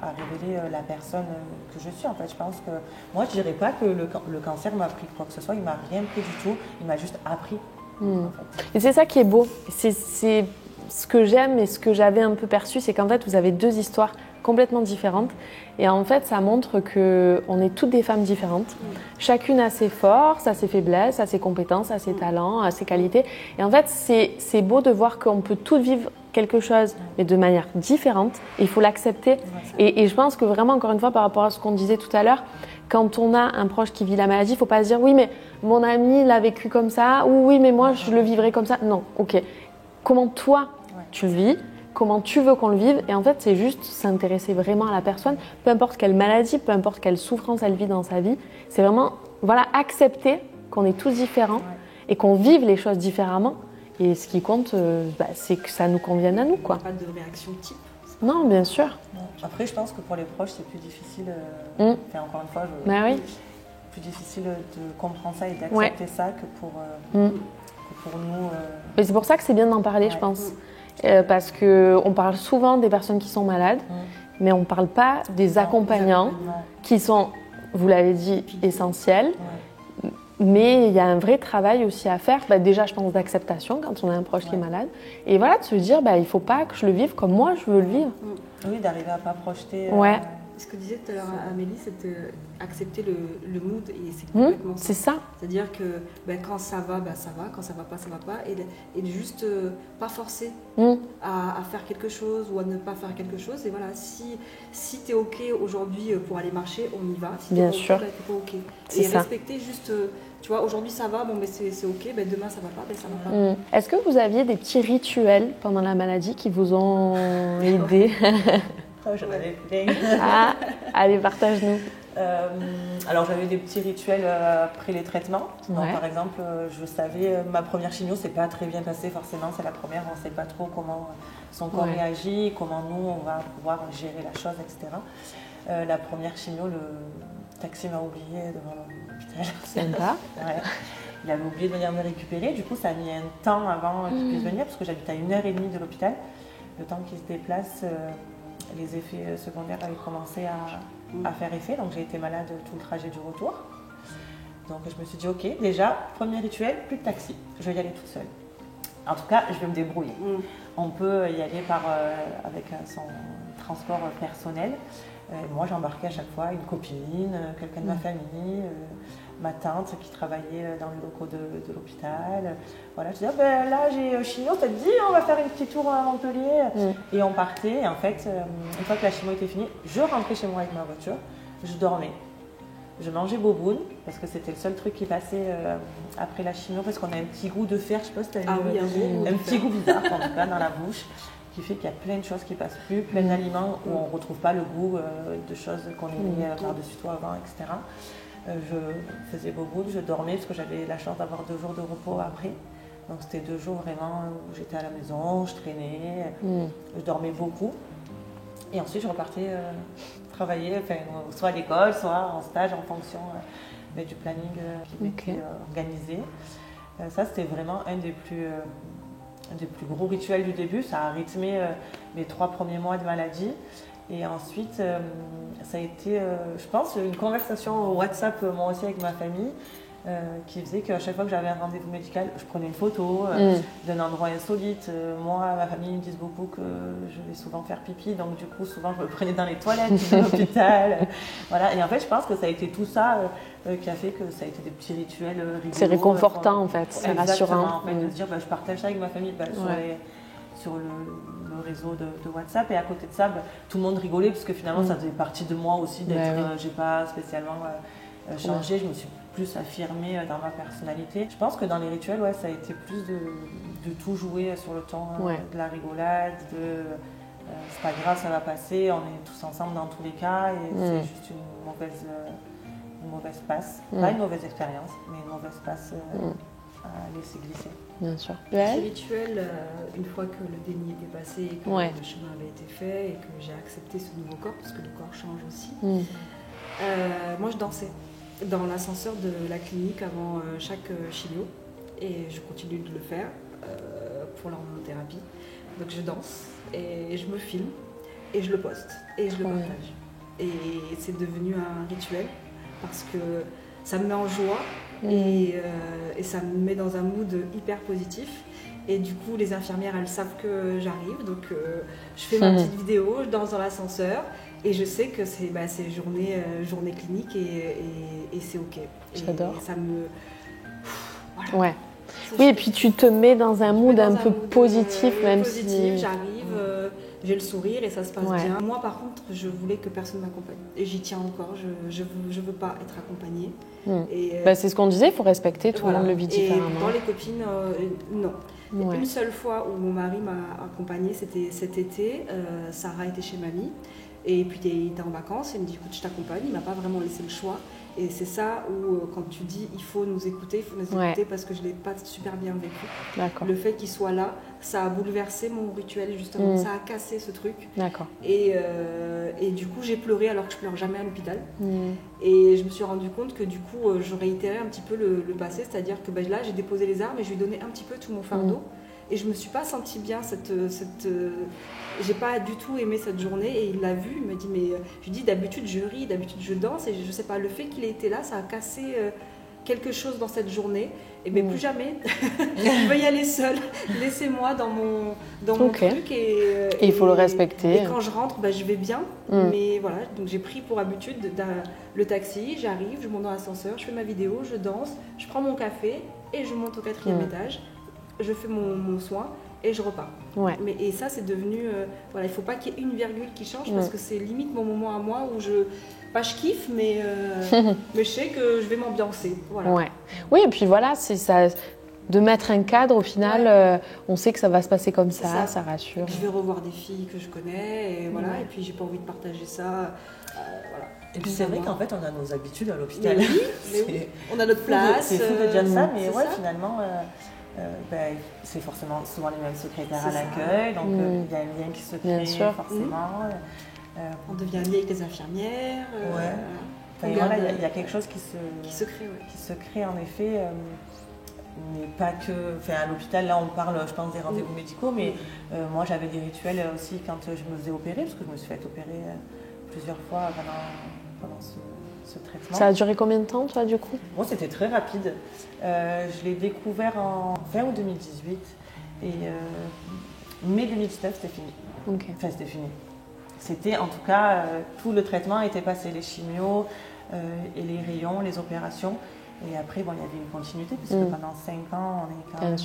Speaker 3: a révélé la personne que je suis. En fait, je pense que moi, je dirais pas que le cancer m'a appris quoi que ce soit. Il m'a rien pris du tout. Il m'a juste appris. En fait.
Speaker 1: Et c'est ça qui est beau. C'est ce que j'aime et ce que j'avais un peu perçu, c'est qu'en fait, vous avez deux histoires complètement différentes. Et en fait, ça montre qu'on est toutes des femmes différentes. Chacune a ses forces, a ses faiblesses, a ses compétences, a ses talents, a ses qualités. Et en fait, c'est beau de voir qu'on peut toutes vivre quelque chose, mais de manière différente. Il faut l'accepter. Et je pense que vraiment, encore une fois, par rapport à ce qu'on disait tout à l'heure, quand on a un proche qui vit la maladie, il ne faut pas se dire « oui, mais mon ami l'a vécu comme ça » ou « oui, mais moi, je le vivrai comme ça ». Non, ok. Comment toi, tu le vis ? Comment tu veux qu'on le vive? Et en fait, c'est juste s'intéresser vraiment à la personne, peu importe quelle maladie, peu importe quelle souffrance elle vit dans sa vie. C'est vraiment accepter qu'on est tous différents et qu'on vive les choses différemment. Et ce qui compte, c'est que ça nous convienne à nous. Quoi.
Speaker 2: Il n'y a pas de réaction type.
Speaker 1: Non, bien sûr.
Speaker 3: Après, je pense que pour les proches, c'est plus difficile. Encore une fois, plus difficile de comprendre ça et d'accepter ça que pour nous.
Speaker 1: Et c'est pour ça que c'est bien d'en parler, je pense. Parce qu'on parle souvent des personnes qui sont malades, mais on ne parle pas des accompagnants qui sont, vous l'avez dit, essentiels. Mais il y a un vrai travail aussi à faire. Déjà, je pense d'acceptation quand on a un proche qui est malade. Et voilà, de se dire, il ne faut pas que je le vive comme moi, je veux le vivre.
Speaker 3: Oui, d'arriver à ne pas projeter.
Speaker 2: Ce que disait tout à l'heure Amélie, c'est d'accepter le mood, et c'est complètement
Speaker 1: c'est ça.
Speaker 2: C'est-à-dire que quand ça va, ça va, quand ça va pas, et de juste pas forcer à faire quelque chose ou à ne pas faire quelque chose. Et voilà, si tu es OK aujourd'hui pour aller marcher, on y va. Si
Speaker 1: bien sûr.
Speaker 2: t'es pas OK.
Speaker 1: C'est
Speaker 2: et
Speaker 1: ça.
Speaker 2: Respecter juste, tu vois, aujourd'hui ça va, c'est OK, demain ça va pas, ça va pas.
Speaker 1: Est-ce que vous aviez des petits rituels pendant la maladie qui vous ont aidé?
Speaker 3: J'en avais plein.
Speaker 1: Allez, partage-nous.
Speaker 3: Alors j'avais des petits rituels après les traitements. Donc, par exemple, je savais, ma première chimio, c'est pas très bien passé forcément, c'est la première, on ne sait pas trop comment son corps réagit, comment nous on va pouvoir gérer la chose, etc. La première chimio, le taxi m'a oublié devant l'hôpital.
Speaker 1: Sympa.
Speaker 3: Il avait oublié de venir me récupérer, du coup ça a mis un temps avant qu'il puisse venir, parce que j'habite à 1h30 de l'hôpital. Le temps qu'il se déplace, les effets secondaires avaient commencé à faire effet, donc j'ai été malade tout le trajet du retour. Donc je me suis dit, ok, déjà, premier rituel, plus de taxi, je vais y aller toute seule. En tout cas, je vais me débrouiller. On peut y aller avec son transport personnel. Moi, j'embarquais à chaque fois une copine, quelqu'un de ma famille, ma tante qui travaillait dans les locaux de l'hôpital. Voilà, je disais, là j'ai chimio, ça te dit, on va faire une petite tour à Montpellier. Et on partait, et en fait, une fois que la chimio était finie, je rentrais chez moi avec ma voiture, je dormais. Je mangeais boboon, parce que c'était le seul truc qui passait après la chimio, parce qu'on a un petit goût de fer, je sais pas si tu as un petit goût bizarre, en tout cas, dans la bouche, qui fait qu'il y a plein de choses qui passent plus, plein d'aliments où on ne retrouve pas le goût de choses qu'on ait mis par-dessus toi avant, etc. Je faisais boboon, je dormais, parce que j'avais la chance d'avoir 2 jours de repos après. Donc c'était 2 jours vraiment où j'étais à la maison, je traînais, je dormais beaucoup. Et ensuite je repartais travailler, soit à l'école, soit en stage en fonction avait du planning qui était organisé. Ça, c'était vraiment un des plus gros rituels du début. Ça a rythmé mes 3 premiers mois de maladie. Et ensuite, ça a été, je pense, une conversation au WhatsApp, moi aussi, avec ma famille, qui faisait qu'à chaque fois que j'avais un rendez-vous médical, je prenais une photo d'un endroit insolite. Moi, ma famille me disent beaucoup que je vais souvent faire pipi, donc du coup, souvent, je me prenais dans les toilettes de l'hôpital. Voilà. Et en fait, je pense que ça a été tout ça qui a fait que ça a été des petits rituels rigoureux.
Speaker 1: C'est réconfortant, en fait, c'est rassurant.
Speaker 3: En fait, de se dire, je partage ça avec ma famille sur le réseau de WhatsApp, et à côté de ça, tout le monde rigolait parce que finalement ça faisait partie de moi aussi d'être, j'ai pas spécialement changé, je me suis plus affirmée dans ma personnalité. Je pense que dans les rituels, ça a été plus de tout jouer sur le ton de la rigolade, c'est pas grave, ça va passer, on est tous ensemble dans tous les cas, et c'est juste une mauvaise passe, pas une mauvaise expérience, mais une mauvaise passe à laisser glisser.
Speaker 1: Bien sûr.
Speaker 2: Ces rituels, une fois que le déni était passé, et que le chemin avait été fait et que j'ai accepté ce nouveau corps, parce que le corps change aussi, moi je dansais dans l'ascenseur de la clinique avant chaque chimio, et je continue de le faire pour l'hormonothérapie. Donc je danse et je me filme et je le poste et je le partage. Et c'est devenu un rituel parce que ça me met en joie. Et ça me met dans un mood hyper positif, et du coup les infirmières elles savent que j'arrive, donc je fais ma petite vidéo, je danse dans l'ascenseur et je sais que c'est journée clinique et c'est ok.
Speaker 1: J'adore.
Speaker 2: Et ça me... Voilà.
Speaker 1: Ouais. Oui, et puis tu te mets dans un mood un peu positif, même si...
Speaker 2: J'arrive, j'ai le sourire et ça se passe bien. Moi, par contre, je voulais que personne m'accompagne. Et j'y tiens encore, je veux pas être accompagnée.
Speaker 1: C'est ce qu'on disait, il faut respecter, tout le monde le vit différemment.
Speaker 2: Et dans les copines, non. Une seule fois où mon mari m'a accompagnée, c'était cet été. Sarah était chez mamie. Et puis il était en vacances, il me dit écoute, je t'accompagne, il m'a pas vraiment laissé le choix. Et c'est ça où quand tu dis il faut nous écouter parce que je l'ai pas super bien vécu.
Speaker 1: D'accord.
Speaker 2: Le fait qu'il soit là, ça a bouleversé mon rituel justement, ça a cassé ce truc.
Speaker 1: D'accord.
Speaker 2: Et du coup j'ai pleuré alors que je pleure jamais à l'hôpital. Et je me suis rendu compte que du coup je réitérais un petit peu le passé, c'est-à-dire que là j'ai déposé les armes et je lui ai donné un petit peu tout mon fardeau. Et je me suis pas sentie bien j'ai pas du tout aimé cette journée, et il l'a vu, il m'a dit mais je lui dis d'habitude je ris, d'habitude je danse, et je sais pas, le fait qu'il ait été là, ça a cassé quelque chose dans cette journée, et bien plus jamais je veux y aller seule, laissez-moi dans mon truc, et
Speaker 1: il faut le respecter.
Speaker 2: Et quand je rentre, je vais bien, mais voilà, donc j'ai pris pour habitude le taxi, j'arrive, je monte dans l'ascenseur, je fais ma vidéo, je danse, je prends mon café et je monte au 4e étage. Je fais mon soin et je repars. Et ça, c'est devenu... il ne faut pas qu'il y ait une virgule qui change, parce que c'est limite mon moment à moi où je kiffe, mais je sais que je vais m'ambiancer. Voilà.
Speaker 1: Oui, et puis voilà, c'est ça, de mettre un cadre, au final, on sait que ça va se passer comme ça rassure.
Speaker 2: Je vais revoir des filles que je connais, et voilà, et puis j'ai pas envie de partager ça. Voilà.
Speaker 3: Et puis c'est vrai qu'en fait, on a nos habitudes à l'hôpital.
Speaker 2: Mais oui. On a notre place.
Speaker 3: C'est fou de dire ça, mais finalement... c'est forcément souvent les mêmes secrétaires à l'accueil, donc il y a un lien qui se crée forcément.
Speaker 2: On devient lié avec les infirmières.
Speaker 3: Il y a quelque chose qui se crée en effet, mais pas que. À l'hôpital, là on parle, je pense, des rendez-vous médicaux, mais moi j'avais des rituels aussi quand je me faisais opérer, parce que je me suis fait opérer plusieurs fois pendant ce traitement.
Speaker 1: Ça a duré combien de temps, toi, du coup ?
Speaker 3: Moi, c'était très rapide. Je l'ai découvert en fin août 2018, et mai 2019, c'était fini. Enfin, c'était fini. C'était, en tout cas, tout le traitement était passé, les chimios et les rayons, les opérations. Et après, il y avait une continuité, puisque pendant 5 ans, on est quand même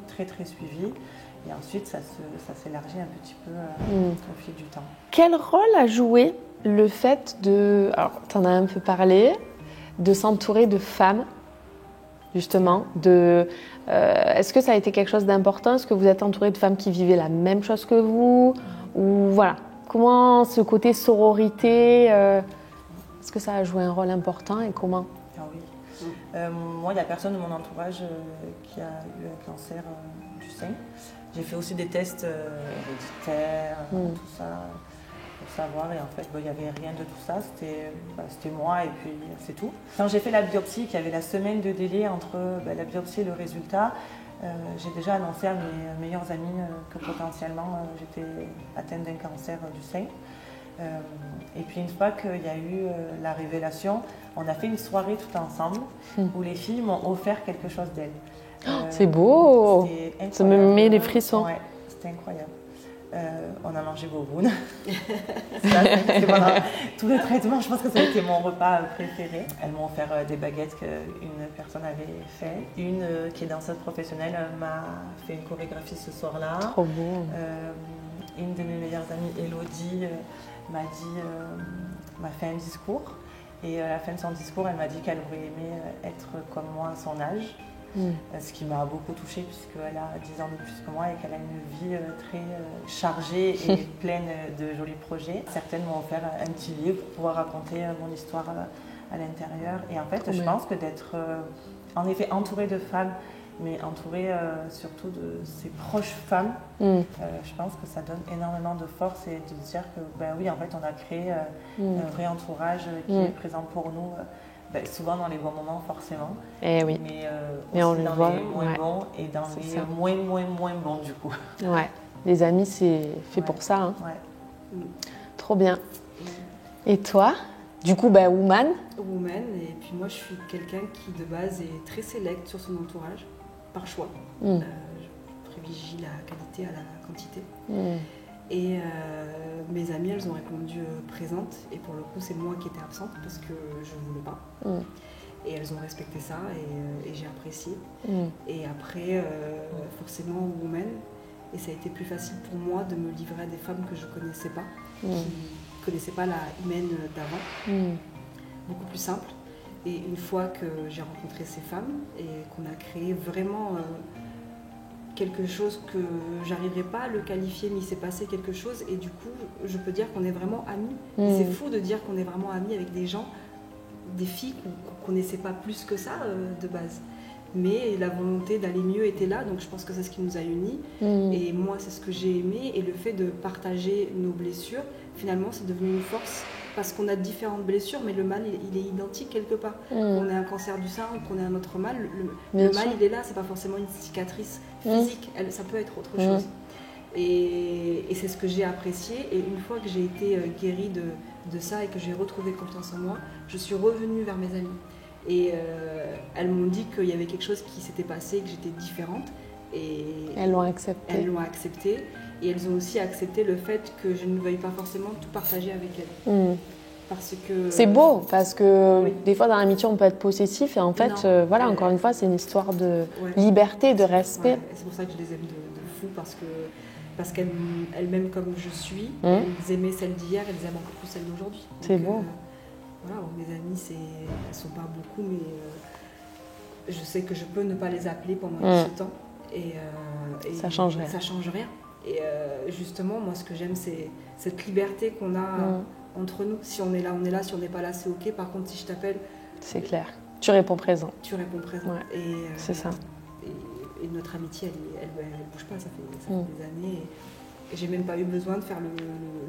Speaker 3: très, très suivi. Et ensuite, ça s'élargit un petit peu au fil du temps.
Speaker 1: Quel rôle a joué le fait alors tu en as un peu parlé, de s'entourer de femmes, justement, est-ce que ça a été quelque chose d'important ? Est-ce que vous êtes entouré de femmes qui vivaient la même chose que vous ? Ou voilà, comment ce côté sororité, est-ce que ça a joué un rôle important et comment ?
Speaker 3: Oui. Moi, il n'y a personne de mon entourage qui a eu un cancer du sein. J'ai fait aussi des tests héréditaires, tout ça. pour savoir. Et en fait, il n'y avait rien de tout ça. C'était moi et puis c'est tout. Quand j'ai fait la biopsie, qu'il y avait la semaine de délai entre la biopsie et le résultat, j'ai déjà annoncé à mes meilleurs amis que potentiellement j'étais atteinte d'un cancer du sein. Et puis une fois qu'il y a eu la révélation, on a fait une soirée tout ensemble où les filles m'ont offert quelque chose d'elles.
Speaker 1: C'est beau! Ça me met des frissons.
Speaker 3: Ouais, c'était incroyable. On a mangé Boboon. C'était pendant tout le traitement, je pense que ça a été mon repas préféré. Elles m'ont offert des baguettes qu'une personne avait fait. Une qui est danseuse professionnelle m'a fait une chorégraphie ce soir-là.
Speaker 1: Trop beau.
Speaker 3: Une de mes meilleures amies, Elodie, m'a fait un discours. Et à la fin de son discours, elle m'a dit qu'elle aurait aimé être comme moi à son âge. Ce qui m'a beaucoup touchée puisqu'elle a 10 ans de plus que moi et qu'elle a une vie très chargée et pleine de jolis projets. Certaines m'ont offert un petit livre pour pouvoir raconter mon histoire à l'intérieur. Et en fait, je pense que d'être en effet entourée de femmes, mais entourée surtout de ses proches femmes, je pense que ça donne énormément de force et de dire que oui, en fait, on a créé un vrai entourage qui est présent pour nous. Souvent dans les bons moments forcément,
Speaker 1: mais aussi on le
Speaker 3: dans
Speaker 1: voit,
Speaker 3: les moins bons et dans les moins bons du coup.
Speaker 1: Ouais, les amis c'est fait pour ça. Hein.
Speaker 3: Ouais.
Speaker 1: Trop bien. Et toi, du coup, woman.
Speaker 2: Woman, et puis moi je suis quelqu'un qui de base est très sélect sur son entourage, par choix. Je privilégie la qualité à la quantité. Et mes amies, elles ont répondu présentes. Et pour le coup, c'est moi qui étais absente parce que je ne voulais pas. Et elles ont respecté ça et j'ai apprécié. Et après, forcément, woman. Et ça a été plus facile pour moi de me livrer à des femmes que je ne connaissais pas, qui ne connaissaient pas la humaine d'avant. Beaucoup plus simple. Et une fois que j'ai rencontré ces femmes et qu'on a créé vraiment... quelque chose que j'arriverai pas à le qualifier, mais il s'est passé quelque chose et du coup je peux dire qu'on est vraiment amis. C'est fou de dire qu'on est vraiment amis avec des gens, des filles qu'on connaissait pas plus que ça de base. Mais la volonté d'aller mieux était là, donc je pense que c'est ce qui nous a unis. Et moi c'est ce que j'ai aimé et le fait de partager nos blessures, finalement c'est devenu une force. Parce qu'on a différentes blessures, mais le mal, il est identique quelque part. Qu'on ait un cancer du sein, qu'on ait un autre mal, le mal, il est là, c'est pas forcément une cicatrice physique, ça peut être autre chose. Et c'est ce que j'ai apprécié. Et une fois que j'ai été guérie de ça et que j'ai retrouvé confiance en moi, je suis revenue vers mes amies. Et elles m'ont dit qu'il y avait quelque chose qui s'était passé, que j'étais différente. Et
Speaker 1: elles l'ont accepté.
Speaker 2: Elles l'ont accepté. Et elles ont aussi accepté le fait que je ne veuille pas forcément tout partager avec elles. Parce que...
Speaker 1: C'est beau, parce que des fois dans l'amitié on peut être possessif et en fait, encore une fois, c'est une histoire de liberté, de respect.
Speaker 2: Ouais. C'est pour ça que je les aime de fou, parce qu'elles m'aiment comme je suis. Elles aimaient celles d'hier, elles aiment encore plus celles d'aujourd'hui.
Speaker 1: C'est beau.
Speaker 2: Mes amies, elles sont pas beaucoup, mais je sais que je peux ne pas les appeler pendant ce temps. Et
Speaker 1: ça change rien.
Speaker 2: Ça change rien. Et justement, moi, ce que j'aime, c'est cette liberté qu'on a entre nous. Si on est là, on est là. Si on n'est pas là, c'est OK. Par contre, si je t'appelle...
Speaker 1: C'est clair. Tu réponds présent.
Speaker 2: Tu réponds présent.
Speaker 1: Ouais, c'est ça.
Speaker 2: Et notre amitié, elle bouge pas. Ça fait des années. Et j'ai même pas eu besoin de faire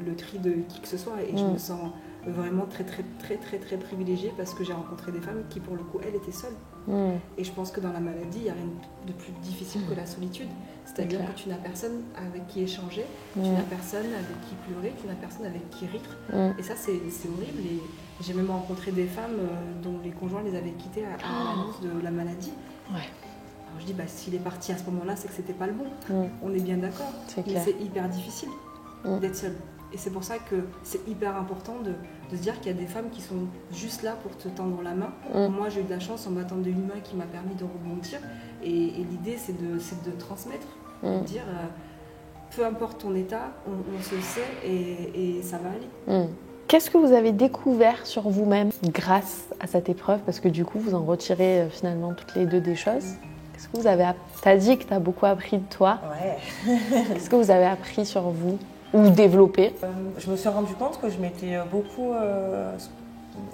Speaker 2: le tri de qui que ce soit. Et je me sens vraiment très, très, très, très, très privilégiée parce que j'ai rencontré des femmes qui, pour le coup, elles étaient seules. Et je pense que dans la maladie, il n'y a rien de plus difficile que la solitude. C'est-à-dire que tu n'as personne avec qui échanger, tu n'as personne avec qui pleurer, tu n'as personne avec qui rire. Et ça, c'est horrible. Et j'ai même rencontré des femmes dont les conjoints les avaient quittées à l'annonce de la maladie. Alors je dis, s'il est parti à ce moment-là, c'est que c'était pas le bon. On est bien d'accord. Mais c'est hyper difficile d'être seule. Et c'est pour ça que c'est hyper important de se dire qu'il y a des femmes qui sont juste là pour te tendre la main. Moi, j'ai eu de la chance, on m'a tendu une main qui m'a permis de rebondir. Et l'idée, c'est de transmettre, de dire, peu importe ton état, on se sait et ça va aller.
Speaker 1: Qu'est-ce que vous avez découvert sur vous-même grâce à cette épreuve? Parce que du coup, vous en retirez finalement toutes les deux des choses. Qu'est-ce que vous avez appris? T'as dit que t'as beaucoup appris de toi.
Speaker 3: Ouais.
Speaker 1: Qu'est-ce que vous avez appris sur vous? Ou développer?
Speaker 3: Je me suis rendu compte que je mettais beaucoup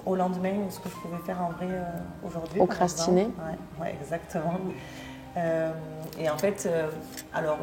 Speaker 3: au lendemain ce que je pouvais faire en vrai aujourd'hui.
Speaker 1: Procrastiner.
Speaker 3: Ouais, exactement. Et en fait, alors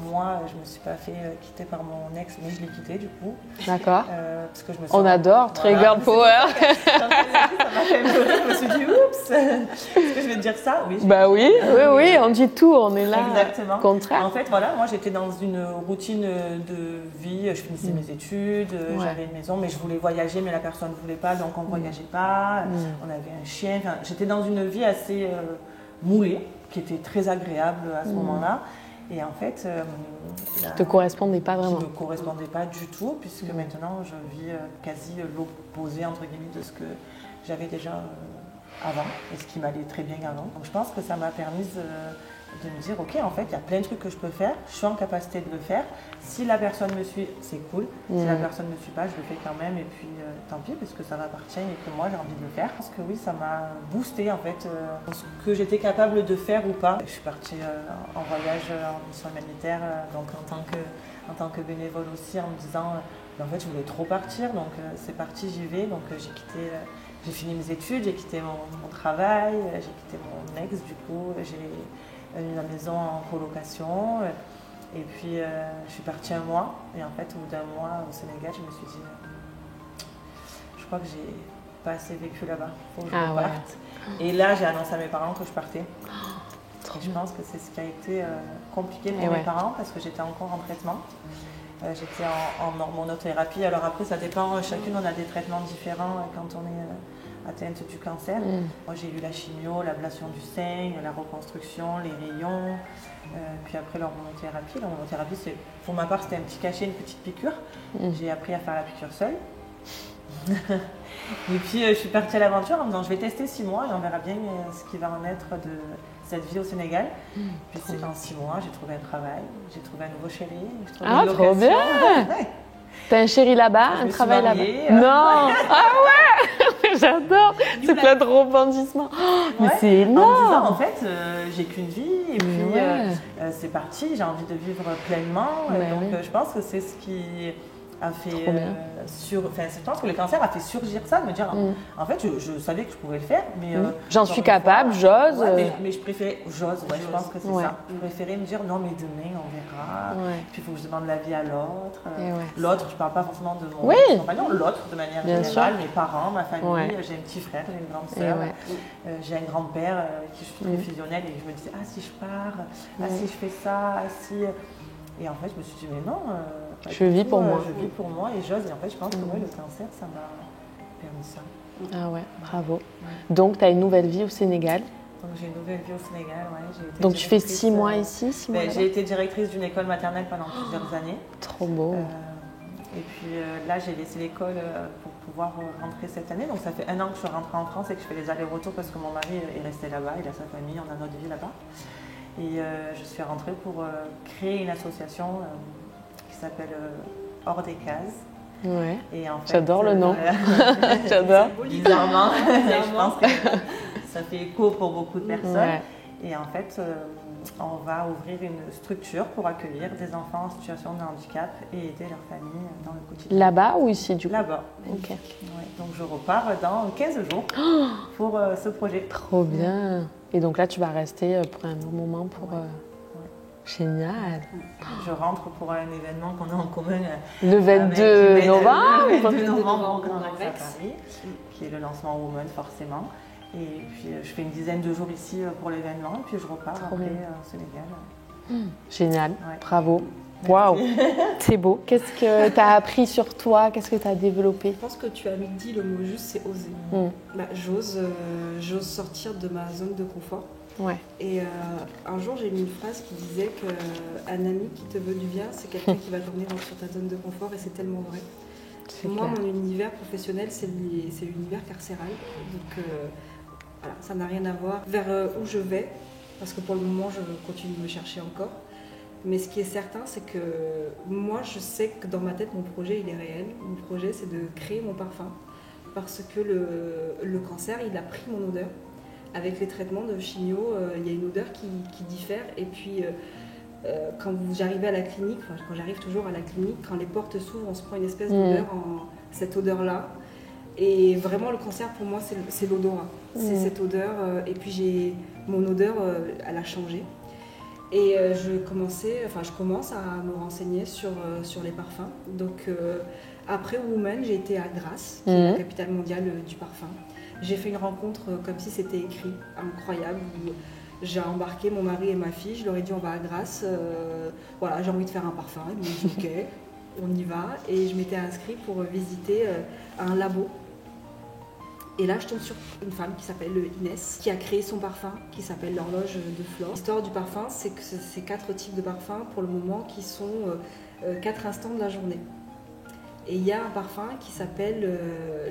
Speaker 3: moi, je me suis pas fait quitter par mon ex, mais je l'ai quitté du coup.
Speaker 1: D'accord.
Speaker 3: Parce que je me
Speaker 1: On adore, très girl power.
Speaker 3: Ça m'a fait pleurer, je me suis dit, oups, est-ce que je vais te dire ça? Oui.
Speaker 1: Bah oui, oui, on dit tout, on est là.
Speaker 3: Exactement.
Speaker 1: Contraire.
Speaker 3: En fait, voilà, moi j'étais dans une routine de vie, je finissais mes études, j'avais une maison, mais je voulais voyager, mais la personne ne voulait pas, donc on ne voyageait pas. On avait un chien, enfin, j'étais dans une vie assez moulée, qui était très agréable à ce moment-là. Et en fait,
Speaker 1: qui ne te correspondait pas vraiment.
Speaker 3: Qui ne me correspondait pas du tout, puisque maintenant je vis quasi l'opposé entre guillemets de ce que j'avais déjà avant, et ce qui m'allait très bien avant. Donc je pense que ça m'a permis de me dire, ok, en fait, il y a plein de trucs que je peux faire, je suis en capacité de le faire. Si la personne me suit, c'est cool. Si la personne ne me suit pas, je le fais quand même, et puis tant pis, parce que ça m'appartient et que moi j'ai envie de le faire. Je pense que oui, ça m'a boosté en fait, ce que j'étais capable de faire ou pas. Je suis partie en voyage en mission humanitaire, donc en tant que bénévole aussi, en me disant, en fait, je voulais trop partir, donc c'est parti, j'y vais. Donc j'ai fini mes études, j'ai quitté mon travail, j'ai quitté mon ex, du coup, j'ai eu la maison en colocation. Et puis, je suis partie un mois. Et en fait, au bout d'un mois au Sénégal, je me suis dit, je crois que j'ai pas assez vécu là-bas. Il faut que je reparte. Ouais. Et là, j'ai annoncé à mes parents que je partais. Et je pense que c'est ce qui a été compliqué pour mes parents parce que j'étais encore en traitement. J'étais en hormonothérapie. Alors après, ça dépend. Chacune, on a des traitements différents quand on est atteinte du cancer. Moi, j'ai eu la chimio, l'ablation du sein, la reconstruction, les rayons. Puis après, l'hormonothérapie. L'hormonothérapie, pour ma part, c'était un petit cachet, une petite piqûre. J'ai appris à faire la piqûre seule. Et puis, je suis partie à l'aventure en me disant, je vais tester 6 mois et on verra bien ce qui va en être de cette vie au Sénégal. Puis c'est en 6 mois, j'ai trouvé un travail, j'ai trouvé un nouveau chéri.
Speaker 1: Ah, trop bien! T'as un chéri là-bas, un travail là-bas? Non! Ah ouais! J'adore! C'est plein de rebondissements. Mais c'est énorme!
Speaker 3: En me disant, en fait, j'ai qu'une vie et puis c'est parti, j'ai envie de vivre pleinement. Donc je pense que c'est ce qui a fait je pense que le cancer a fait surgir ça, de me dire en fait je savais que je pouvais le faire, mais
Speaker 1: j'en suis capable, j'ose.
Speaker 3: Mais je préférais, je pense que c'est ça. Je préférais me dire non mais demain on verra. Puis il faut que je demande l'avis à l'autre. L'autre, je parle pas forcément de mon compagnon, l'autre de manière générale, mes parents, ma famille, j'ai un petit frère, j'ai une grande sœur, j'ai un grand-père qui je suis très fusionnelle et je me disais si je pars, si je fais ça, si. Et en fait je me suis dit mais non.
Speaker 1: Je vis pour moi.
Speaker 3: Je vis pour moi et j'ose. Et en fait, je pense que le cancer, ça m'a permis ça.
Speaker 1: Ah ouais, bravo. Donc, tu as une nouvelle vie au Sénégal.
Speaker 3: Donc, j'ai une nouvelle vie au Sénégal,
Speaker 1: Donc, tu fais 6 mois ici, 6 mois
Speaker 3: j'ai été directrice d'une école maternelle pendant plusieurs années.
Speaker 1: Trop beau.
Speaker 3: Et puis là, j'ai laissé l'école pour pouvoir rentrer cette année. Donc, ça fait 1 an que je suis rentrée en France et que je fais les allers-retours parce que mon mari est resté là-bas, il a sa famille, on a notre vie là-bas. Et je suis rentrée pour créer une association qui s'appelle Hors des cases.
Speaker 1: Ouais.
Speaker 3: Et en fait,
Speaker 1: j'adore le nom. J'adore.
Speaker 3: Bizarrement, je pense que ça fait écho pour beaucoup de personnes. Ouais. Et en fait, on va ouvrir une structure pour accueillir des enfants en situation de handicap et aider leur famille dans le quotidien.
Speaker 1: Là-bas ou ici du coup?
Speaker 3: Là-bas.
Speaker 1: Ok.
Speaker 3: Ouais. Donc je repars dans 15 jours pour ce projet.
Speaker 1: Trop bien. Et donc là, tu vas rester pour un bon moment pour... Génial.
Speaker 3: Je rentre pour un événement qu'on a en commun.
Speaker 1: Le 22 novembre.
Speaker 3: Le 22 novembre au Grand Rex à Paris, qui est le lancement Women forcément. Et puis je fais une dizaine de jours ici pour l'événement, et puis je repars après au Sénégal.
Speaker 1: Génial, bravo. Waouh, c'est beau. Qu'est-ce que tu as appris sur toi? Qu'est-ce que tu as développé?
Speaker 2: Je pense que tu as dit le mot juste, c'est oser. J'ose sortir de ma zone de confort.
Speaker 1: Ouais.
Speaker 2: Et un jour, j'ai lu une phrase qui disait qu'un ami qui te veut du bien, c'est quelqu'un qui va t'emmener sur ta zone de confort, et c'est tellement vrai. Moi, mon univers professionnel, c'est l'univers carcéral. Donc, voilà, ça n'a rien à voir vers où je vais, parce que pour le moment, je continue de me chercher encore. Mais ce qui est certain, c'est que moi, je sais que dans ma tête, mon projet, il est réel. Mon projet, c'est de créer mon parfum, parce que le cancer, il a pris mon odeur. Avec les traitements de chimio, il y a une odeur qui diffère. Et puis, quand j'arrivais à la clinique, quand j'arrive toujours à la clinique, quand les portes s'ouvrent, on se prend une espèce d'odeur, cette odeur-là. Et vraiment, le cancer, pour moi, c'est l'odorat. C'est cette odeur. Et puis, mon odeur, elle a changé. Et je commence à me renseigner sur les parfums. Donc, après Woman, j'ai été à Grasse, qui est la capitale mondiale du parfum. J'ai fait une rencontre comme si c'était écrit, incroyable, où j'ai embarqué mon mari et ma fille. Je leur ai dit, on va à Grasse. Voilà, j'ai envie de faire un parfum. Ils m'ont dit, ok, on y va. Et je m'étais inscrite pour visiter un labo. Et là, je tombe sur une femme qui s'appelle Inès, qui a créé son parfum, qui s'appelle l'horloge de Flore. L'histoire du parfum, c'est que c'est 4 types de parfums pour le moment qui sont 4 instants de la journée. Et il y a un parfum qui s'appelle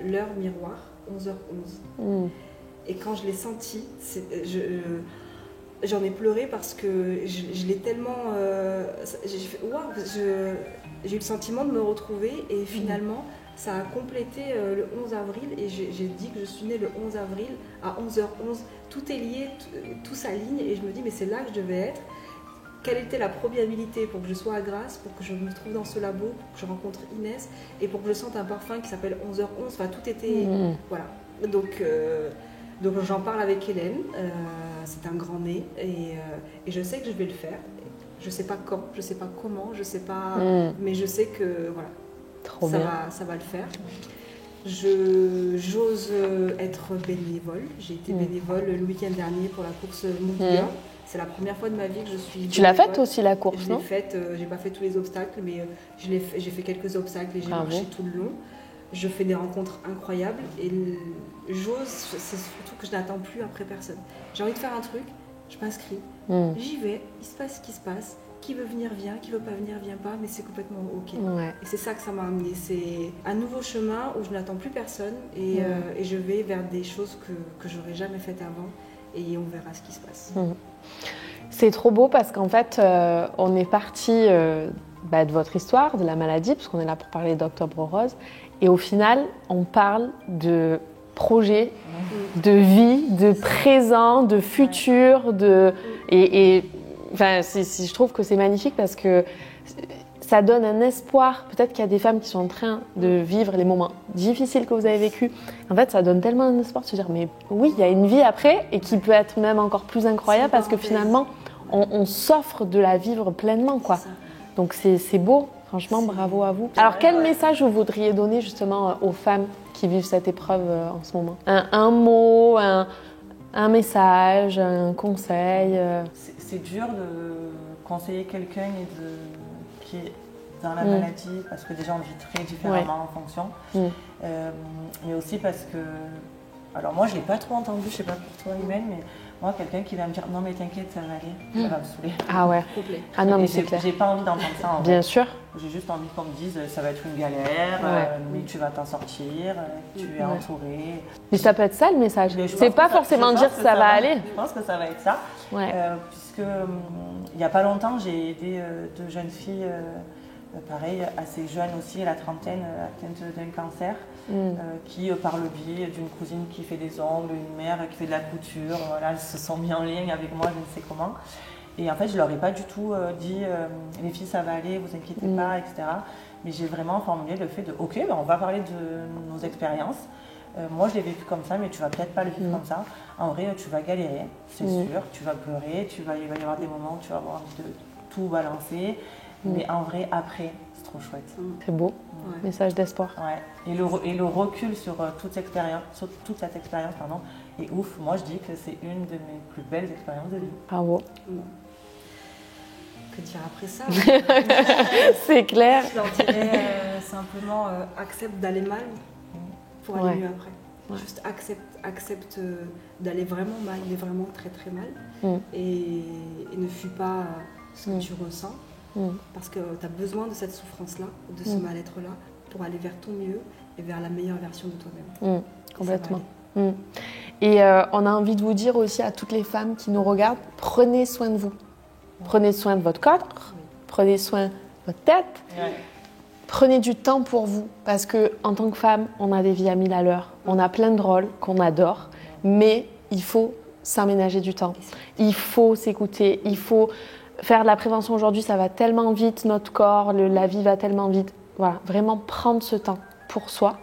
Speaker 2: l'heure miroir, 11h11. Et quand je l'ai senti, j'en ai pleuré parce que je l'ai tellement... j'ai fait, waouh, j'ai eu le sentiment de me retrouver et finalement... Ça a complété le 11 avril et j'ai dit que je suis née le 11 avril à 11h11. Tout est lié, tout s'aligne et je me dis mais c'est là que je devais être. Quelle était la probabilité pour que je sois à Grasse, pour que je me trouve dans ce labo, pour que je rencontre Inès et pour que je sente un parfum qui s'appelle 11h11. Enfin tout était... Voilà. Donc j'en parle avec Hélène. C'est un grand né et je sais que je vais le faire. Je ne sais pas quand, je ne sais pas comment, je ne sais pas... Mais je sais que... Voilà. Ça va le faire. J'ose être bénévole. J'ai été bénévole le week-end dernier pour la course Montpellier. C'est la première fois de ma vie que je suis bénévole.
Speaker 1: Tu l'as faite aussi la course, non ?
Speaker 2: Je l'ai faite. J'ai pas fait tous les obstacles, mais j'ai fait quelques obstacles et j'ai marché tout le long. Je fais des rencontres incroyables et j'ose. C'est surtout que je n'attends plus après personne. J'ai envie de faire un truc, je m'inscris, j'y vais. Il se passe ce qui se passe. Qui veut venir vient, qui veut pas venir vient pas, mais c'est complètement ok.
Speaker 1: Ouais.
Speaker 2: Et c'est ça que ça m'a amené. C'est un nouveau chemin où je n'attends plus personne et je vais vers des choses que j'aurais jamais faites avant et on verra ce qui se passe.
Speaker 1: C'est trop beau parce qu'en fait, on est parti de votre histoire, de la maladie, parce qu'on est là pour parler d'Octobre Rose, et au final, on parle de projet, de vie, de présent, de futur, Enfin, je trouve que c'est magnifique parce que ça donne un espoir. Peut-être qu'il y a des femmes qui sont en train de vivre les moments difficiles que vous avez vécus. En fait, ça donne tellement un espoir de se dire, mais oui, il y a une vie après et qui peut être même encore plus incroyable parce que finalement, on s'offre de la vivre pleinement, quoi. Donc c'est beau. Franchement, bravo à vous. Alors, quel message vous voudriez donner justement aux femmes qui vivent cette épreuve en ce moment ? Un mot, un message, un conseil
Speaker 3: C'est dur de conseiller quelqu'un qui est dans la maladie parce que déjà on vit très différemment en fonction. Mais aussi parce que, alors moi je ne l'ai pas trop entendu, je ne sais pas pour toi Imen, mais moi quelqu'un qui va me dire non mais t'inquiète ça va aller, ça va me saouler.
Speaker 1: Ah ouais. Ah non mais c'est clair.
Speaker 3: J'ai pas envie d'entendre ça en fait.
Speaker 1: Bien sûr.
Speaker 3: J'ai juste envie qu'on me dise ça va être une galère, mais tu vas t'en sortir, tu es entourée.
Speaker 1: Mais ça peut être ça le message. C'est pas forcément dire que ça va aller.
Speaker 3: Je pense que ça va être ça. Puisque il n'y a pas longtemps, j'ai aidé 2 jeunes filles, pareil, assez jeunes aussi, à la trentaine, atteintes d'un cancer, qui, par le biais d'une cousine qui fait des ongles, une mère qui fait de la couture, voilà, elles se sont mis en lien avec moi, je ne sais comment. Et en fait, je ne leur ai pas du tout dit les filles, ça va aller, vous inquiétez pas, etc. Mais j'ai vraiment formulé le fait de ok, on va parler de nos expériences. Moi, je l'ai vécu comme ça, mais tu vas peut-être pas le vivre comme ça. En vrai, tu vas galérer, c'est sûr. Tu vas pleurer, il va y avoir des moments où tu vas avoir envie de tout balancer. Mais en vrai, après, c'est trop chouette.
Speaker 1: C'est beau. Message d'espoir.
Speaker 3: Ouais. Et le recul sur toute cette expérience, est ouf. Moi, je dis que c'est une de mes plus belles expériences de vie.
Speaker 1: Bravo.
Speaker 2: Que dire après ça
Speaker 1: C'est clair.
Speaker 2: Je leur dirais simplement accepte d'aller mal pour aller mieux après. Juste accepte d'aller vraiment mal, mais vraiment très très mal. Et ne fuis pas ce que tu ressens. Parce que tu as besoin de cette souffrance-là, de ce mal-être-là, pour aller vers ton mieux et vers la meilleure version de toi-même.
Speaker 1: Complètement. Et on a envie de vous dire aussi à toutes les femmes qui nous regardent, prenez soin de vous. Prenez soin de votre corps, prenez soin de votre tête. Prenez du temps pour vous, parce qu'en tant que femme, on a des vies à 1000 à l'heure. On a plein de rôles qu'on adore, mais il faut s'aménager du temps. Il faut s'écouter, il faut faire de la prévention aujourd'hui, ça va tellement vite, notre corps, la vie va tellement vite. Voilà, vraiment prendre ce temps pour soi.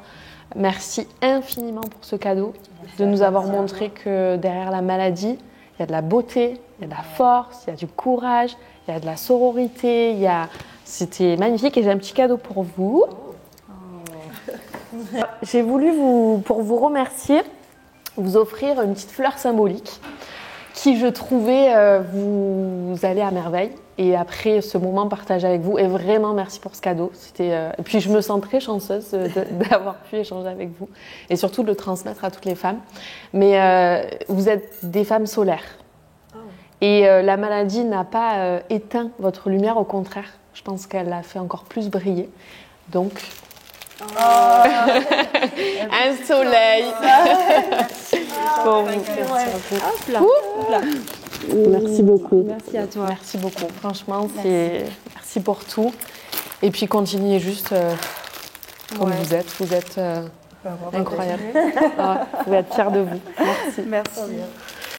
Speaker 1: Merci infiniment pour ce cadeau, de nous avoir montré que derrière la maladie, il y a de la beauté, il y a de la force, il y a du courage, il y a de la sororité. C'était magnifique et j'ai un petit cadeau pour vous. J'ai voulu, pour vous remercier, vous offrir une petite fleur symbolique qui, je trouvais, vous allait à merveille. Et après ce moment partagé avec vous, et vraiment merci pour ce cadeau. Et puis je me sens très chanceuse d'avoir pu échanger avec vous et surtout de le transmettre à toutes les femmes. Mais vous êtes des femmes solaires. Et la maladie n'a pas éteint votre lumière, au contraire. Je pense qu'elle l'a fait encore plus briller. Donc, un soleil pour vous. Merci beaucoup.
Speaker 2: Merci à toi.
Speaker 1: Merci beaucoup. Franchement, merci pour tout. Et puis continuez juste comme vous êtes. Vous êtes incroyable. Vous pouvez être fiers de vous. Merci.
Speaker 3: Merci.